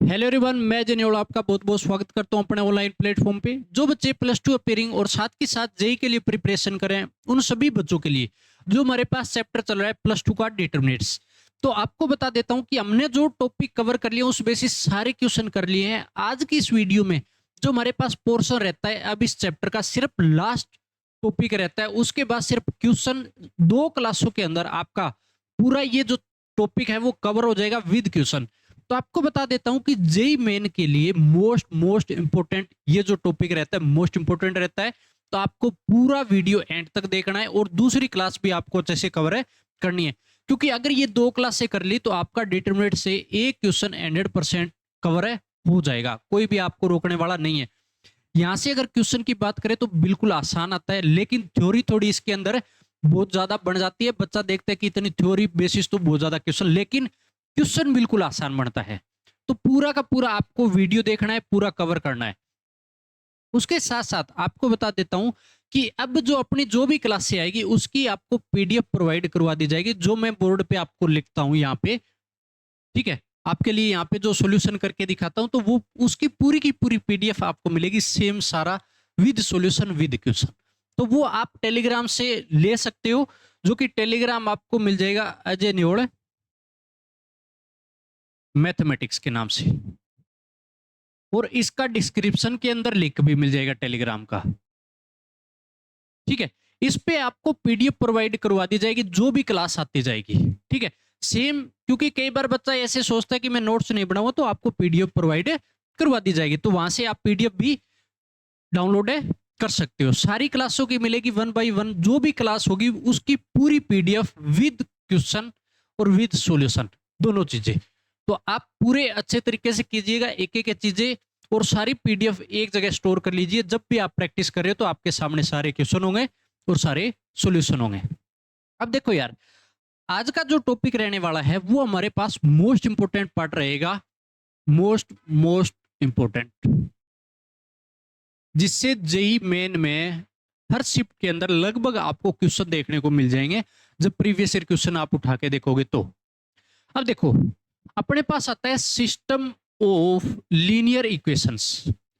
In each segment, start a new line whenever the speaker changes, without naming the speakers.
Hello everyone, मैं जनेवल आपका बहुत बहुत स्वागत करता हूं अपने ऑनलाइन प्लेटफॉर्म पे। जो बच्चे प्लस टू अपेयरिंग और साथ के साथ जेई के लिए प्रिपरेशन करें, उन सभी बच्चों के लिए जो हमारे पास चैप्टर चल रहा है प्लस टू का डिटरमिनेंट्स। तो आपको बता देता हूं कि हमने जो टॉपिक कवर कर लिया उस बेसिस सारे क्वेश्चन कर लिए हैं। आज की इस वीडियो में जो हमारे पास पोर्शन रहता है अब इस चैप्टर का सिर्फ लास्ट टॉपिक रहता है, उसके बाद सिर्फ क्वेश्चन 2 क्लासों के अंदर आपका पूरा ये जो टॉपिक है वो कवर हो जाएगा विद क्वेश्चन। तो आपको बता देता हूं कि जेई मेन के लिए मोस्ट इंपोर्टेंट ये जो टॉपिक रहता है मोस्ट इंपोर्टेंट रहता है। तो आपको पूरा वीडियो एंड तक देखना है और दूसरी क्लास भी आपको अच्छे से कवर है करनी है, क्योंकि अगर ये 2 क्लास से कर ली तो आपका डिटरमिनेंट से एक क्वेश्चन 100% कवर है हो जाएगा, कोई भी आपको रोकने वाला नहीं है। यहां से अगर क्वेश्चन की बात करें तो बिल्कुल आसान आता है, लेकिन थ्योरी थोड़ी इसके अंदर बहुत ज्यादा बन जाती है। बच्चा देखता है कि इतनी थ्योरी बेसिस तो बहुत ज्यादा क्वेश्चन, लेकिन क्वेश्चन बिल्कुल आसान बनता है। तो पूरा का पूरा आपको वीडियो देखना है, पूरा कवर करना है। उसके साथ साथ आपको बता देता हूं कि अब जो अपनी जो भी क्लास से आएगी उसकी आपको पीडीएफ प्रोवाइड करवा दी जाएगी, जो मैं बोर्ड पे आपको लिखता हूं यहाँ पे। ठीक है, आपके लिए यहाँ पे जो सॉल्यूशन करके दिखाता हूं तो वो उसकी पूरी की पूरी पीडीएफ आपको मिलेगी, सेम सारा विद सॉल्यूशन विद क्वेश्चन। तो वो आप टेलीग्राम से ले सकते हो, जो कि टेलीग्राम आपको मिल जाएगा अजय न्योड़ मैथमेटिक्स के नाम से, और इसका डिस्क्रिप्शन के अंदर लिंक भी मिल जाएगा टेलीग्राम का। ठीक है, इस पे आपको पीडीएफ प्रोवाइड करवा दी जाएगी जो भी क्लास आती जाएगी। ठीक है, सेम, क्योंकि कई बार बच्चा ऐसे सोचता है कि मैं नोट्स नहीं बनाऊंगा, तो आपको पीडीएफ प्रोवाइड करवा दी जाएगी। तो वहां से आप पीडीएफ भी डाउनलोड कर सकते हो। सारी क्लासों की मिलेगी 1 बाई 1, जो भी क्लास होगी उसकी पूरी पीडीएफ विद क्वेश्चन और विद सॉल्यूशन दोनों चीजें। तो आप पूरे अच्छे तरीके से कीजिएगा, एक एक चीजें, और सारी पीडीएफ एक जगह स्टोर कर लीजिए। जब भी आप प्रैक्टिस कर रहे हो तो आपके सामने सारे क्वेश्चन होंगे और सारे सॉल्यूशन होंगे। अब देखो यार, आज का जो टॉपिक रहने वाला है वो हमारे पास मोस्ट इंपोर्टेंट पार्ट रहेगा, मोस्ट इंपोर्टेंट, जिससे जेई मेन में हर शिफ्ट के अंदर लगभग आपको क्वेश्चन देखने को मिल जाएंगे जब प्रीवियस ईयर क्वेश्चन आप उठा के देखोगे तो। अब देखो, अपने पास आता है system of linear equations.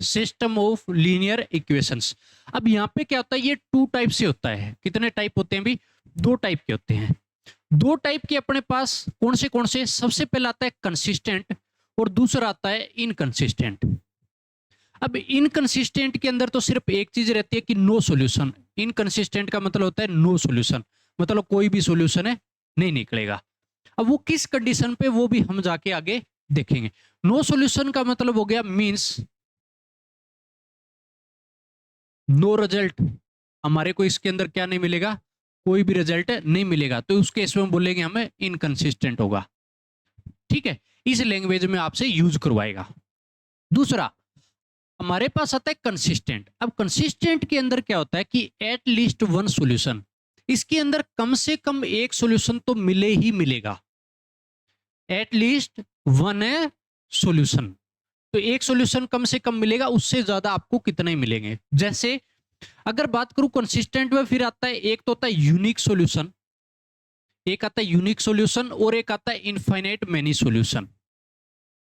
System of linear equations, अब यहाँ पे क्या होता है, ये 2 टाइप से होता है। कितने टाइप होते हैं भी? 2 टाइप के होते हैं। 2 टाइप के अपने पास कौन से? सबसे पहला आता है कंसिस्टेंट और दूसरा आता है इनकंसिस्टेंट। अब इनकंसिस्टेंट के अंदर तो सिर्फ एक चीज रहती है कि नो सॉल्यूशन। इनकंसिस्टेंट का मतलब होता है नो सॉल्यूशन, मतलब कोई भी सॉल्यूशन है नहीं निकलेगा। अब वो किस कंडीशन पे, वो भी हम जाके आगे देखेंगे। नो सॉल्यूशन का मतलब हो गया मींस नो रिजल्ट, हमारे को इसके अंदर क्या नहीं मिलेगा, कोई भी रिजल्ट नहीं मिलेगा। तो उस केस में बोलेंगे हमें इनकंसिस्टेंट होगा। ठीक है, इस लैंग्वेज में आपसे यूज करवाएगा। दूसरा हमारे पास आता है कंसिस्टेंट। अब कंसिस्टेंट के अंदर क्या होता है कि एट लीस्ट वन सॉल्यूशन, इसके अंदर कम से कम एक सॉल्यूशन तो मिले ही मिलेगा। एट लीस्ट वन है सॉल्यूशन, तो एक सॉल्यूशन कम से कम मिलेगा, उससे ज्यादा आपको कितने मिलेंगे। जैसे अगर बात करूं कंसिस्टेंट में, फिर आता है एक तो होता है यूनिक सॉल्यूशन, एक आता है यूनिक सॉल्यूशन और एक आता है इनफाइनाइट मेनी सॉल्यूशन।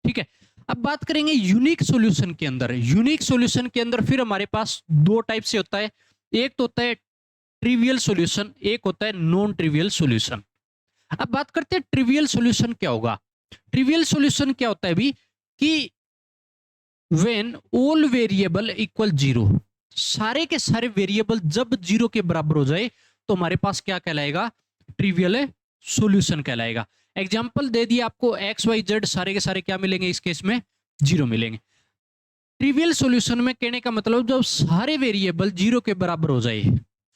ठीक है, अब बात करेंगे यूनिक सॉल्यूशन के अंदर। यूनिक सॉल्यूशन के अंदर फिर हमारे पास 2 टाइप से होता है, एक तो होता है ट्रिवियल सॉल्यूशन, एक होता है नॉन ट्रिवियल सॉल्यूशन। अब बात करते हैं ट्रिवियल सॉल्यूशन क्या होगा। ट्रिवियल सॉल्यूशन क्या होता है भी कि व्हेन ऑल वेरिएबल इक्वल 0, सारे के सारे वेरिएबल जब 0 के बराबर हो जाए तो हमारे पास क्या कहलाएगा, ट्रिवियल सॉल्यूशन कहलाएगा। एग्जाम्पल दे दिया आपको, एक्स वाई जेड सारे के सारे क्या मिलेंगे, इस केस में 0 मिलेंगे। ट्रिवियल सॉल्यूशन में कहने का मतलब जब सारे वेरिएबल 0 के बराबर हो जाए,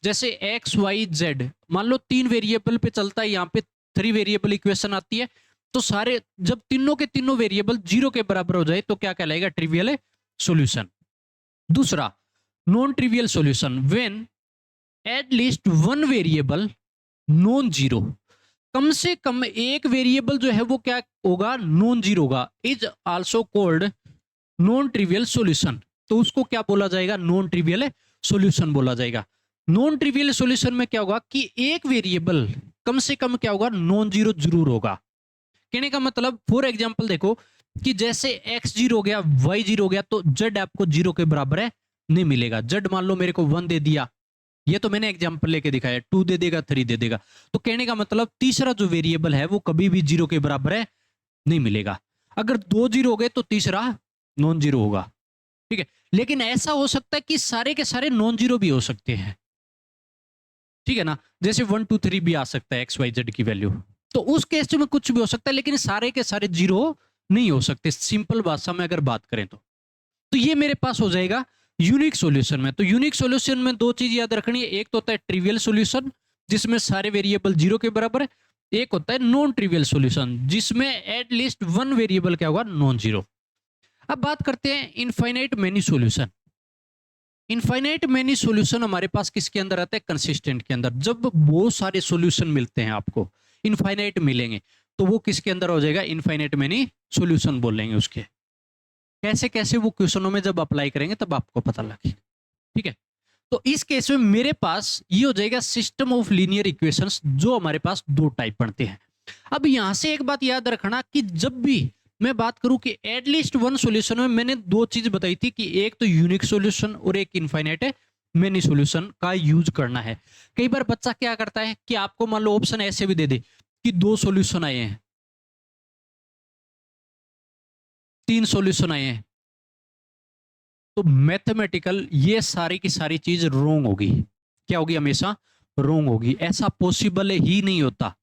जैसे एक्स वाई जेड, मान लो 3 वेरिएबल पे चलता है, यहाँ पे 3 वेरिएबल इक्वेशन आती है, तो सारे जब तीनों के तीनों वेरिएबल 0 के बराबर हो जाए तो क्या कहलाएगा, ट्रिवियल सॉल्यूशन। दूसरा non trivial solution, when at least one variable non zero, कम से कम एक वेरिएबल जो है वो क्या होगा, नॉन जीरो होगा, is also called non trivial solution. तो उसको क्या बोला जाएगा, नॉन ट्रिवियल सॉल्यूशन बोला जाएगा। नॉन ट्रिवियल सॉल्यूशन में क्या होगा कि एक वेरिएबल कम से कम क्या होगा, नॉन जीरो जरूर होगा। कहने का मतलब फॉर एग्जांपल देखो, कि जैसे x 0 हो गया, y 0 हो गया, तो z आपको 0 के बराबर है नहीं मिलेगा। z मान लो मेरे को 1 दे दिया, ये तो मैंने एग्जांपल लेके दिखाया, 2 दे देगा, 3 दे देगा, तो कहने का मतलब तीसरा जो वेरिएबल है वो कभी भी 0 के बराबर है नहीं मिलेगा। अगर 2 0 हो गए तो तीसरा नॉन जीरो होगा, ठीक है। लेकिन ऐसा हो सकता है कि सारे के सारे नॉन जीरो भी हो सकते हैं, ठीक है ना, जैसे 1 2 3 भी आ सकता है XYZ की वैल्यू, तो उस केस में कुछ भी हो सकता है, लेकिन सारे के सारे जीरो नहीं हो सकते, सिंपल भाषा में अगर बात करें तो ये मेरे पास हो जाएगा यूनिक सॉल्यूशन में। तो यूनिक सॉल्यूशन में दो चीज याद रखनी है, एक तो होता है ट्रिवियल सॉल्यूशन जिसमें सारे वेरिएबल 0 के बराबर है, एक होता है नॉन ट्रिवियल सॉल्यूशन जिसमें एटलीस्ट वन वेरिएबल क्या होगा, नॉन जीरो। अब बात करते हैं infinite many solution. Infinite many solution हमारे पास किसके अंदर आता है, कंसिस्टेंट के अंदर। जब बहुत सारे सॉल्यूशन मिलते हैं आपको, इनफाइनाइट मिलेंगे, तो वो किसके अंदर हो जाएगा, इनफाइनाइट मेनी सॉल्यूशन बोलेंगे उसके। कैसे कैसे वो क्वेश्चनों में जब अप्लाई करेंगे तब आपको पता लगेगा, ठीक है। तो इस केस में मेरे पास ये हो जाएगा सिस्टम ऑफ लीनियर इक्वेशंस, जो हमारे पास दो टाइप पढ़ते हैं। अब यहां से एक बात याद रखना कि जब भी मैं बात करूं कि एटलीस्ट वन सॉल्यूशन में मैंने दो चीज बताई थी कि एक तो यूनिक सॉल्यूशन और एक इनफाइनाइट मेनी सॉल्यूशन का यूज करना है। कई बार बच्चा क्या करता है कि आपको मान लो ऑप्शन ऐसे भी दे दे कि दो सॉल्यूशन आए हैं, तीन सॉल्यूशन आए हैं, तो मैथमेटिकल ये सारी की सारी चीज रोंग होगी। क्या होगी, हमेशा रोंग होगी, ऐसा पॉसिबल ही नहीं होता।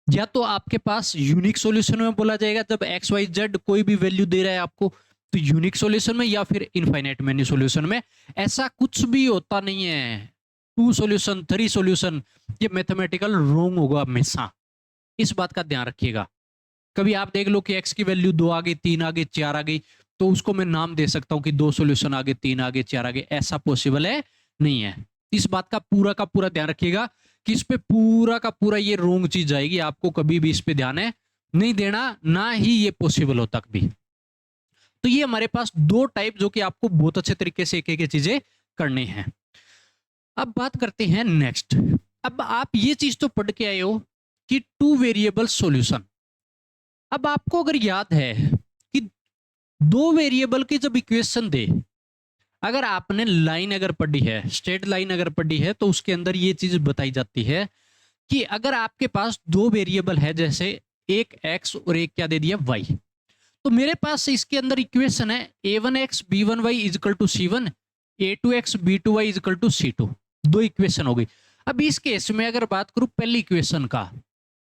या तो आपके पास यूनिक सॉल्यूशन में बोला जाएगा जब एक्स वाई जेड कोई भी वैल्यू दे रहा है आपको, तो यूनिक सॉल्यूशन में, या फिर इनफाइनाइट मेनी सॉल्यूशन में। ऐसा कुछ भी होता नहीं है, 2 सॉल्यूशन 3 सॉल्यूशन, ये मैथमेटिकल रोंग होगा हमेशा, इस बात का ध्यान रखिएगा। कभी आप देख लो कि एक्स की वैल्यू 2 आ गई, 3 आ गई, 4 आ गई, तो उसको मैं नाम दे सकता हूं कि 2 सॉल्यूशन आ गए, 3 आ गए, 4 आ गए, ऐसा पॉसिबल है नहीं है। इस बात का पूरा ध्यान रखिएगा कि इस पे पूरा का पूरा ये रोंग चीज आएगी, आपको कभी भी इस पे ध्यान है नहीं देना, ना ही ये पॉसिबल होता कभी। तो ये हमारे पास दो टाइप जो कि आपको बहुत अच्छे तरीके से एक एक चीजें करनी है। अब बात करते हैं नेक्स्ट। अब आप ये चीज तो पढ़ के आए हो कि टू वेरिएबल सॉल्यूशन। अब आपको अगर याद है कि दो वेरिएबल की जब इक्वेशन दे, अगर आपने लाइन अगर पढ़ी है, स्ट्रेट लाइन अगर पढ़ी है, तो उसके अंदर ये चीज बताई जाती है कि अगर आपके पास दो वेरिएबल है, जैसे एक x और एक क्या दे दिया y, तो मेरे पास इसके अंदर इक्वेशन है a1x b1y is equal to c1, a2x b2y is equal to c2। दो इक्वेशन हो गई। अब इस केस में अगर बात करूं पहली इक्वेशन का,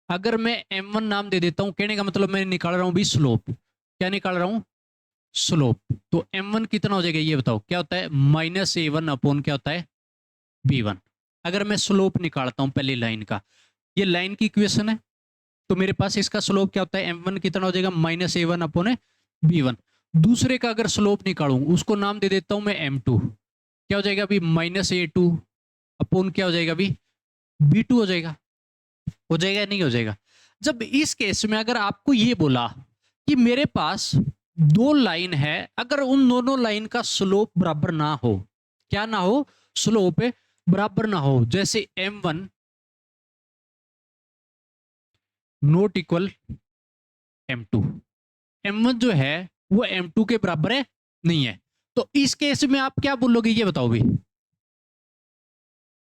अगर मैं m1 नाम दे देता हूं, कहने का मतलब मैं निकाल रहा हूं भी स्लोप। क्या निकाल रहा हूं, स्लोप। तो m1 कितना हो जाएगा, ये बताओ क्या होता है, -a1 अपॉन क्या होता है, b1। अगर मैं स्लोप निकालता हूं पहली लाइन का, ये लाइन की इक्वेशन है, तो मेरे पास इसका स्लोप क्या होता है, m1 कितना हो जाएगा, -a1 अपॉन b1। दूसरे का अगर स्लोप निकालूं, उसको नाम दे देता हूं मैं m2, क्या हो जाएगा अभी, -a2 अपॉन क्या हो जाएगा अभी, b2 हो जाएगा। हो जाएगा नहीं हो जाएगा। जब इस केस में अगर आपको ये बोला कि मेरे पास दो लाइन है, अगर उन दोनों लाइन का स्लोप बराबर ना हो, क्या ना हो, स्लोप बराबर ना हो, जैसे m1 not equal m2, m1 जो है वो m2 के बराबर है नहीं है, तो इस केस में आप क्या बोलोगे, ये बताओ भी,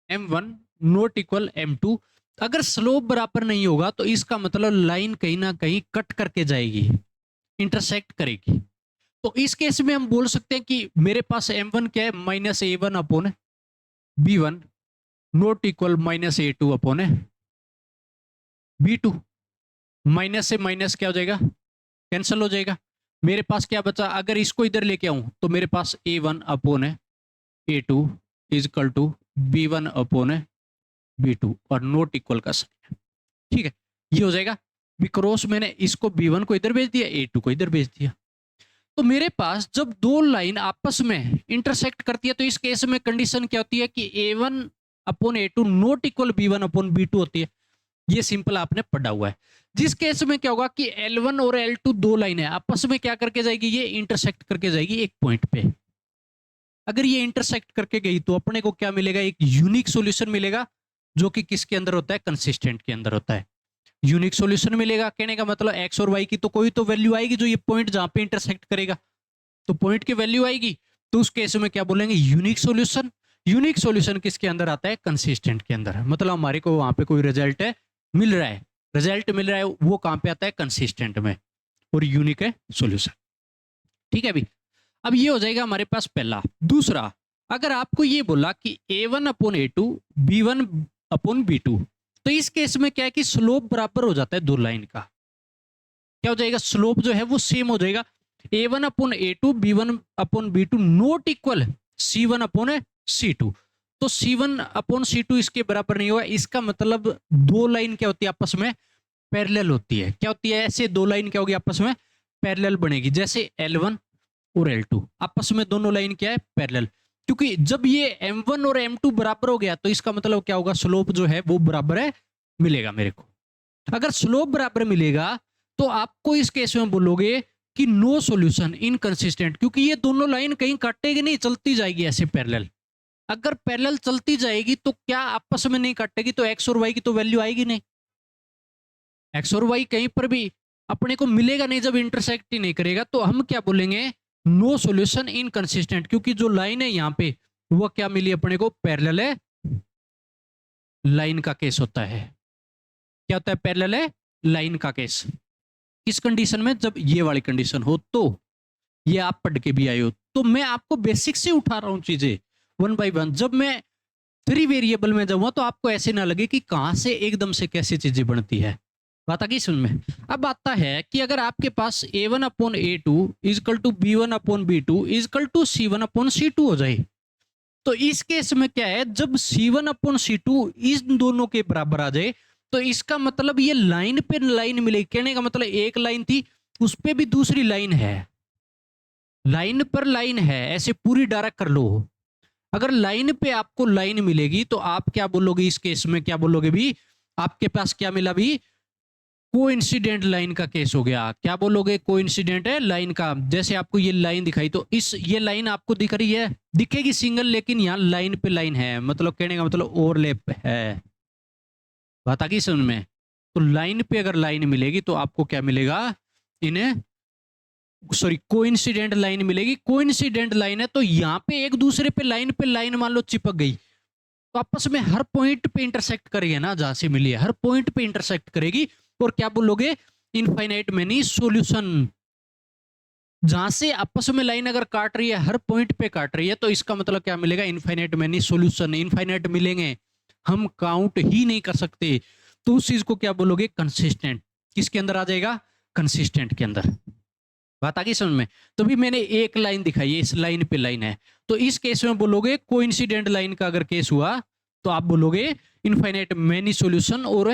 m1 नॉट इक्वल m2। अगर स्लोप बराबर नहीं होगा तो इसका मतलब लाइन कहीं ना कहीं कट करके जाएगी, इंटरसेक्ट करेगी। तो इस केस में हम बोल सकते हैं कि मेरे पास m1 क्या है, -a1 upon b1 not equal -a2 upon b2। Minus से माइनस क्या हो जाएगा, कैंसिल हो जाएगा। मेरे पास क्या बचा, अगर इसको इधर लेके आऊं तो मेरे पास a1 upon a2 equal to b1 upon b2 और नॉट इक्वल का साइन, ठीक है, ये हो जाएगा। बिकॉज मैंने इसको b1 को इधर भेज दिया, a2 को इधर भेज दिया। तो मेरे पास जब दो लाइन आपस में इंटरसेक्ट करती है, तो इस केस में कंडीशन क्या होती है कि a1 upon a2 not equal b1 upon b2 होती है। ये सिंपल आपने पढ़ा हुआ है। जिस केस में क्या होगा कि L1 और L2 दो लाइन है, आपस में क्या करके जाएगी, ये इंटरसेक्ट करके जाएगी एक पॉइंट पे। अगर ये इंटरसेक्ट करके गई तो अपने को क्या मिलेगा, एक यूनिक सॉल्यूशन मिलेगा, जो कि किसके अंदर होता है, कंसिस्टेंट के अंदर होता है। यूनिक सॉल्यूशन मिलेगा। कहने का मतलब एक्स और वाई की तो कोई तो वैल्यू आएगी जो ये पॉइंट जहां पे इंटरसेक्ट करेगा, तो पॉइंट की वैल्यू आएगी, तो उस केस में क्या बोलेंगे, यूनिक सॉल्यूशन। यूनिक सॉल्यूशन किसके अंदर आता है, कंसिस्टेंट के अंदर। मतलब हमारे को वहां पे कोई रिजल्ट है मिल रहा है, रिजल्ट मिल रहा है, वो कहां पे आता है, कंसिस्टेंट में, और यूनिक है सॉल्यूशन। ठीक है, अभी अब ये हो जाएगा हमारे पास पहला। दूसरा, अगर आपको ये बोला कि a1 upon a2 b1 upon b2, तो इस केस में क्या है कि स्लोप बराबर हो जाता है दो लाइन का। क्या हो जाएगा, स्लोप जो है वो सेम हो जाएगा। a1 upon a2 b1 upon b2 not equal c1 upon c2। तो c1 अपॉन c2 इसके बराबर नहीं होगा। इसका मतलब दो लाइन क्या होती है, आपस में पैरेलल होती है। क्या होती है, ऐसे दो लाइन क्या होगी, आपस में पैरेलल बनेगी। जैसे L1 और L2 आपस में दोनों लाइन क्या है, पैरेलल। क्योंकि जब ये M1 और M2 बराबर हो गया तो इसका मतलब क्या होगा, स्लोप जो है वो बराबर है मिलेगा मेरे को। अगर स्लोप बराबर मिलेगा तो आपको इस केस में बोलोगे कि नो सॉल्यूशन, इनकंसिस्टेंट, क्योंकि ये दोनों लाइन कहीं काटेगी नहीं, चलती जाएगी ऐसे पैरेलल। अगर पैरेलल चलती जाएगी तो क्या आपस में नहीं काटेगी, तो एक्स और वाई की तो वैल्यू आएगी नहीं। एक्स और वाई कहीं पर भी अपने को मिलेगा नहीं जब इंटरसेक्ट ही नहीं करेगा। तो हम क्या बोलेंगे, नो सॉल्यूशन, इनकंसिस्टेंट, क्योंकि जो लाइन है यहाँ पे वो क्या मिली अपने को, पैरेलल है लाइन का केस होता है। क्या होता है, पैरेलल है लाइन का केस। किस कंडीशन में, जब ये वाली कंडीशन हो। तो ये आप पढ़ के भी आए हो, तो मैं आपको बेसिक से उठा रहा हूं चीजें वन बाय वन। जब मैं 3 वेरिएबल में जाऊंगा तो आपको ऐसे ना लगे कि कहां से एकदम से कैसे चीजें बनती है। बात आ गई समझ में। अब आता है कि अगर आपके पास a1 upon a2 equal to b1 upon b2 equal to c1 upon c2 हो जाए, तो इस केस में क्या है, जब c1 अपॉन c2 इन दोनों के बराबर आ जाए तो इसका मतलब ये लाइन पे लाइन मिलेगी। कहने का मतलब एक लाइन थी, उस पे भी दूसरी लाइन है, लाइन पर लाइन है, ऐसे पूरी डायरेक्ट कर लो। अगर लाइन पे आपको लाइन मिलेगी तो आप क्या बोलोगे, इस केस में क्या बोलोगे भी, आपके पास क्या मिला भी, कोइंसिडेंट लाइन का केस हो गया। क्या बोलोगे, कोइंसिडेंट है लाइन का। जैसे आपको ये लाइन दिखाई, तो इस ये लाइन आपको दिख रही है, दिखेगी सिंगल, लेकिन यहाँ लाइन पे लाइन है, मतलब कहने का मतलब ओवरलैप है। बात आ गई समझ में। तो लाइन पे अगर लाइन मिलेगी तो आपको क्या मिलेगा, इन्हें सॉरी कोइंसिडेंट लाइन मिलेगी। कोइंसिडेंट लाइन है तो यहाँ पे एक दूसरे पे लाइन मान लो चिपक गई, तो आपस में हर पॉइंट पे इंटरसेक्ट करेगी ना, जहां से मिली है हर पॉइंट पे इंटरसेक्ट करेगी। और क्या बोलोगे, इनफाइनाइट मेनी सॉल्यूशन। जहां से आपस में लाइन अगर काट रही है, हर पॉइंट पे काट रही है, तो इसका मतलब क्या मिलेगा, इनफाइनाइट मेनी सॉल्यूशन। इनफाइनाइट मिलेंगे, हम काउंट ही नहीं कर सकते। तो उस चीज को क्या बोलोगे, कंसिस्टेंट। किसके अंदर आ जाएगा, कंसिस्टेंट के अंदर। बात आ गई समझ में। तो भी मैंने एक लाइन दिखाई है, इस लाइन पे लाइन है, तो इस केस में बोलोगे कोइंसिडेंट लाइन का अगर केस हुआ तो आप बोलोगे इनफाइनाइट मेनी सॉल्यूशन, और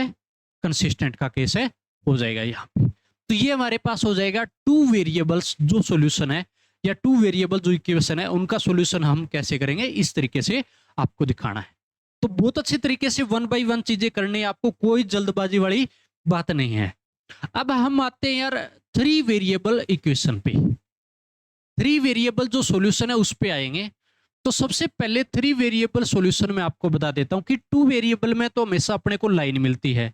कंसिस्टेंट का केस है, हो जाएगा यहाँ पे। तो ये हमारे पास हो जाएगा टू वेरिएबल्स जो सॉल्यूशन है, या टू वेरिएबल जो इक्वेशन है उनका सॉल्यूशन हम कैसे करेंगे, इस तरीके से आपको दिखाना है। तो बहुत अच्छे तरीके से 1 बाय 1 चीजें करनी है आपको, कोई जल्दबाजी वाली बात नहीं है। अब हम आते हैं यार 3 वेरिएबल इक्वेशन पे। 3 वेरिएबल जो सॉल्यूशन है उस पे आएंगे। तो सबसे पहले 3 वेरिएबल सॉल्यूशन में आपको बता देता हूं कि 2 वेरिएबल में तो हमेशा अपने को लाइन मिलती है।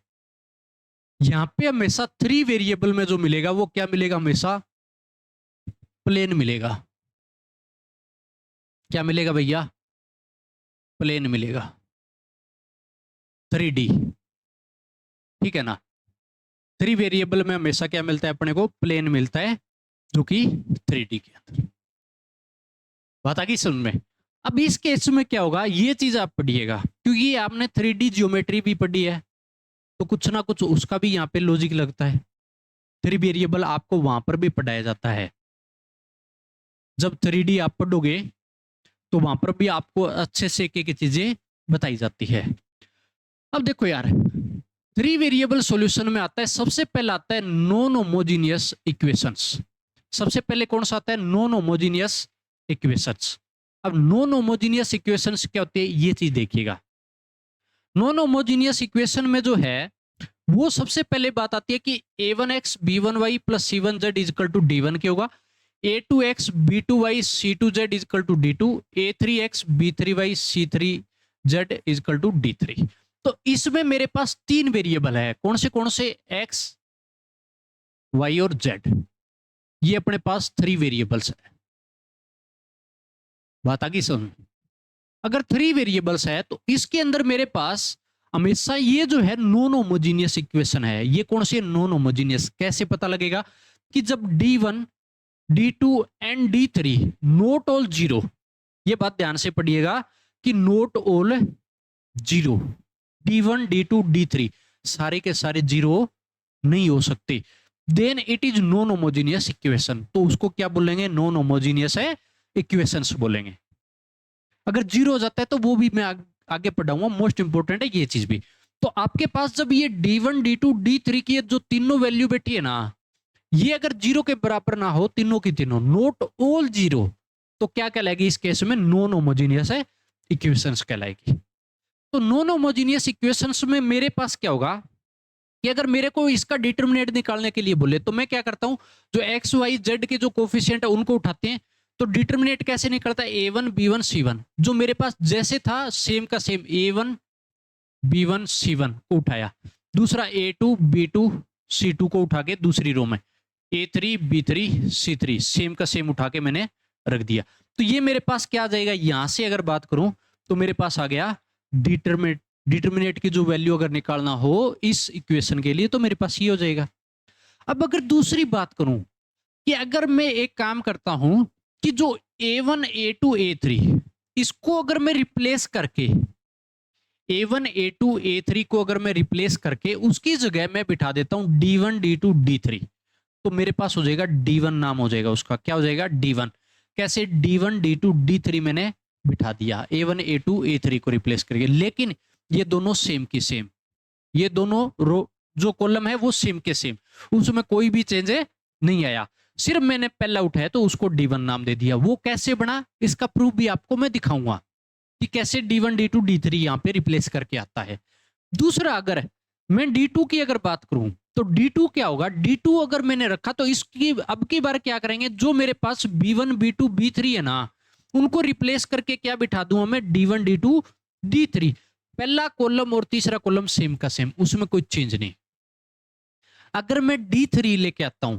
यहां पे हमेशा 3 वेरिएबल में जो मिलेगा वो क्या मिलेगा, हमेशा प्लेन मिलेगा। क्या मिलेगा भैया, प्लेन मिलेगा, 3D। ठीक है ना। 3 वेरिएबल में हमेशा क्या मिलता है अपने को, प्लेन मिलता है, जो कि 3D के अंदर। बात आ गई समझ में। अब इस केस में क्या होगा, ये चीज आप पढ़िएगा, क्योंकि आपने 3D ज्योमेट्री भी पढ़ी है, तो कुछ ना कुछ उसका भी यहाँ पे लॉजिक लगता है। 3 वेरिएबल आपको वहां पर भी पढ़ाया जाता है। जब 3D आप पढ़ोगे तो वहां पर भी आपको अच्छे से एक चीजें बताई जाती है। अब देखो यार, 3 वेरिएबल सॉल्यूशन में आता है, सबसे पहले आता है नॉन होमोजीनियस इक्वेशंस। सबसे पहले कौन सा आता है, नॉन होमोजीनियस इक्वेशंस। अब नॉन होमोजीनियस इक्वेशंस क्या होती है, ये चीज देखिएगा। नॉन होमोजीनियस इक्वेशन में जो है वो सबसे पहले बात आती है कि a1x b1y plus c1z is equal to d1 क्या होगा, a2x b2y c2z is equal to d2, a3x b3y c3z is equal to d3। तो इसमें मेरे पास 3 वेरिएबल है, कौन से एक्स, वाई और जेड। ये अपने पास 3 वेरिएबल्स है। बात आ गई समझ? अगर 3 वेरिएबल्स है तो इसके अंदर मेरे पास हमेशा ये जो है नॉन होमोजीनियस इक्वेशन है। ये कौन सी नॉन होमोजीनियस, कैसे पता लगेगा? कि जब D1 D2 and D3 note all zero, ये बात ध्यान से पढ़िएगा कि note all zero, D1 D2 D3 सारे के सारे जीरो नहीं हो सकते, then it is non homogeneous equation. तो उसको क्या बोलेंगे? नॉन होमोजीनियस है इक्वेशंस बोलेंगे। अगर जीरो हो जाता है तो वो भी मैं आगे पढ़ाऊंगा, मोस्ट इंपोर्टेंट है ये चीज भी। तो आपके पास जब ये D1 D2 D3 की जो तीनों वैल्यू बैठी है ना, ये अगर जीरो के बराबर ना हो, तीनों की तीनों नोट ऑल जीरो, तो क्या कहलाएगी इस केस में? नॉन होमोजीनियस है इक्वेशंस कहलाएगी। तो नॉन होमोजीनियस इक्वेशंस में मेरे पास क्या होगा कि अगर मेरे को इसका डिटरमिनेंट निकालने के लिए बोले तो मैं क्या करता हूं, जो एक्स वाई जेड के जो कोफिशिएंट है उनको उठाते हैं। तो डिटरमिनेंट कैसे निकलता है? A1 B1 C1, जो मेरे पास जैसे था सेम का सेम A1 B1 C1 को उठाया। दूसरा A2 B2 C2 को उठा के दूसरी रो में A3 B3 C3 सेम का सेम उठा के मैंने रख दिया। तो ये मेरे पास क्या आ जाएगा? यहां से अगर बात करूं तो मेरे पास आ गया डिटरमिनेंट की जो वैल्यू अगर निकालना हो इस इक्वेशन के लिए तो मेरे पास ये हो जाएगा। अब अगर दूसरी बात करूं कि अगर मैं एक काम करता हूं कि जो A1 A2 A3 इसको अगर मैं रिप्लेस करके A1 A2 A3 को अगर मैं रिप्लेस करके उसकी जगह मैं बिठा देता हूं D1 D2 D3, तो मेरे पास हो जाएगा D1, नाम हो जाएगा उसका। क्या हो जाएगा? D1। कैसे? D1 D2 D3 मैंने बिठा दिया A1 A2 A3 को रिप्लेस करके, लेकिन ये दोनों सेम की सेम, ये दोनों रो जो कॉलम है वो सेम के सेम, उसमें कोई भी चेंज नहीं आया। सिर्फ मैंने पहला उठाया तो उसको D1 नाम दे दिया। वो कैसे बना इसका प्रूफ भी आपको मैं दिखाऊंगा कि कैसे D1 D2 D3 यहां पे रिप्लेस करके आता है। दूसरा, अगर मैं D2 की अगर बात करूं तो D2 क्या होगा? D2 अगर मैंने रखा तो इसकी अब की बार क्या करेंगे, जो मेरे पास B1 B2 B3 है ना, उनको रिप्लेस करके क्या बिठा दूंगा मैं? D1 D2 D3। पहला कॉलम और तीसरा कॉलम सेम का सेम, उसमें कोई चेंज नहीं। अगर मैं D3 लेके आता हूं,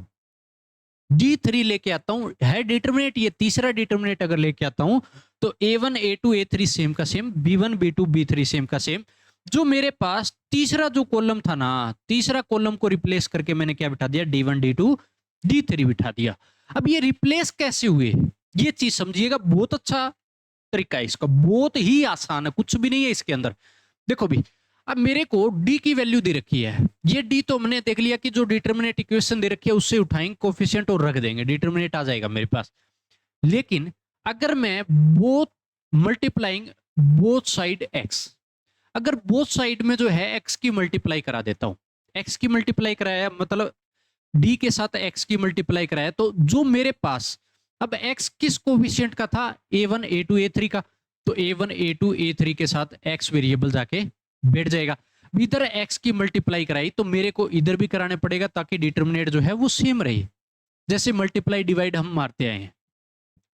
D3 लेके आता हूं, है डिटरमिनेंट ये तीसरा डिटरमिनेंट अगर लेके आता हूं तो A1 A2 A3 सेम का same, B1 B2 B3 same का सेम। जो मेरे पास तीसरा जो कॉलम था ना, तीसरा कॉलम को रिप्लेस करके मैंने क्या बिठा दिया? D1 D2 D3 बिठा दिया। अब ये रिप्लेस कैसे हुए ये चीज समझिएगा, बहुत अच्छा तरीका है इसका, बहुत ही आसान है, कुछ भी नहीं है इसके अंदर। देखो भी, अब मेरे को D की वैल्यू दे रखी है, ये D तो हमने देख लिया कि जो डिटरमिनेंट इक्वेशन दे रखी है उससे उठाएंगे कोफिशिएंट और रख देंगे, डिटरमिनेंट आ जाएगा मेरे पास। लेकिन अगर मैं both multiplying both side x, अगर बोथ साइड में जो है x की मल्टीप्लाई करा देता हूं, x की मल्टीप्लाई कराया मतलब D के साथ x की मल्टीप्लाई कराया, तो जो मेरे पास अब x किस कोफिशिएंट का था? A1 A2 A3 का। तो A1 A2 A3 के साथ x वेरिएबल जाके बैठ जाएगा। इधर x की मल्टीप्लाई कराई तो मेरे को इधर भी कराने पड़ेगा ताकि डिटरमिनेंट जो है वो सेम रहे। जैसे मल्टीप्लाई डिवाइड हम मारते आए हैं,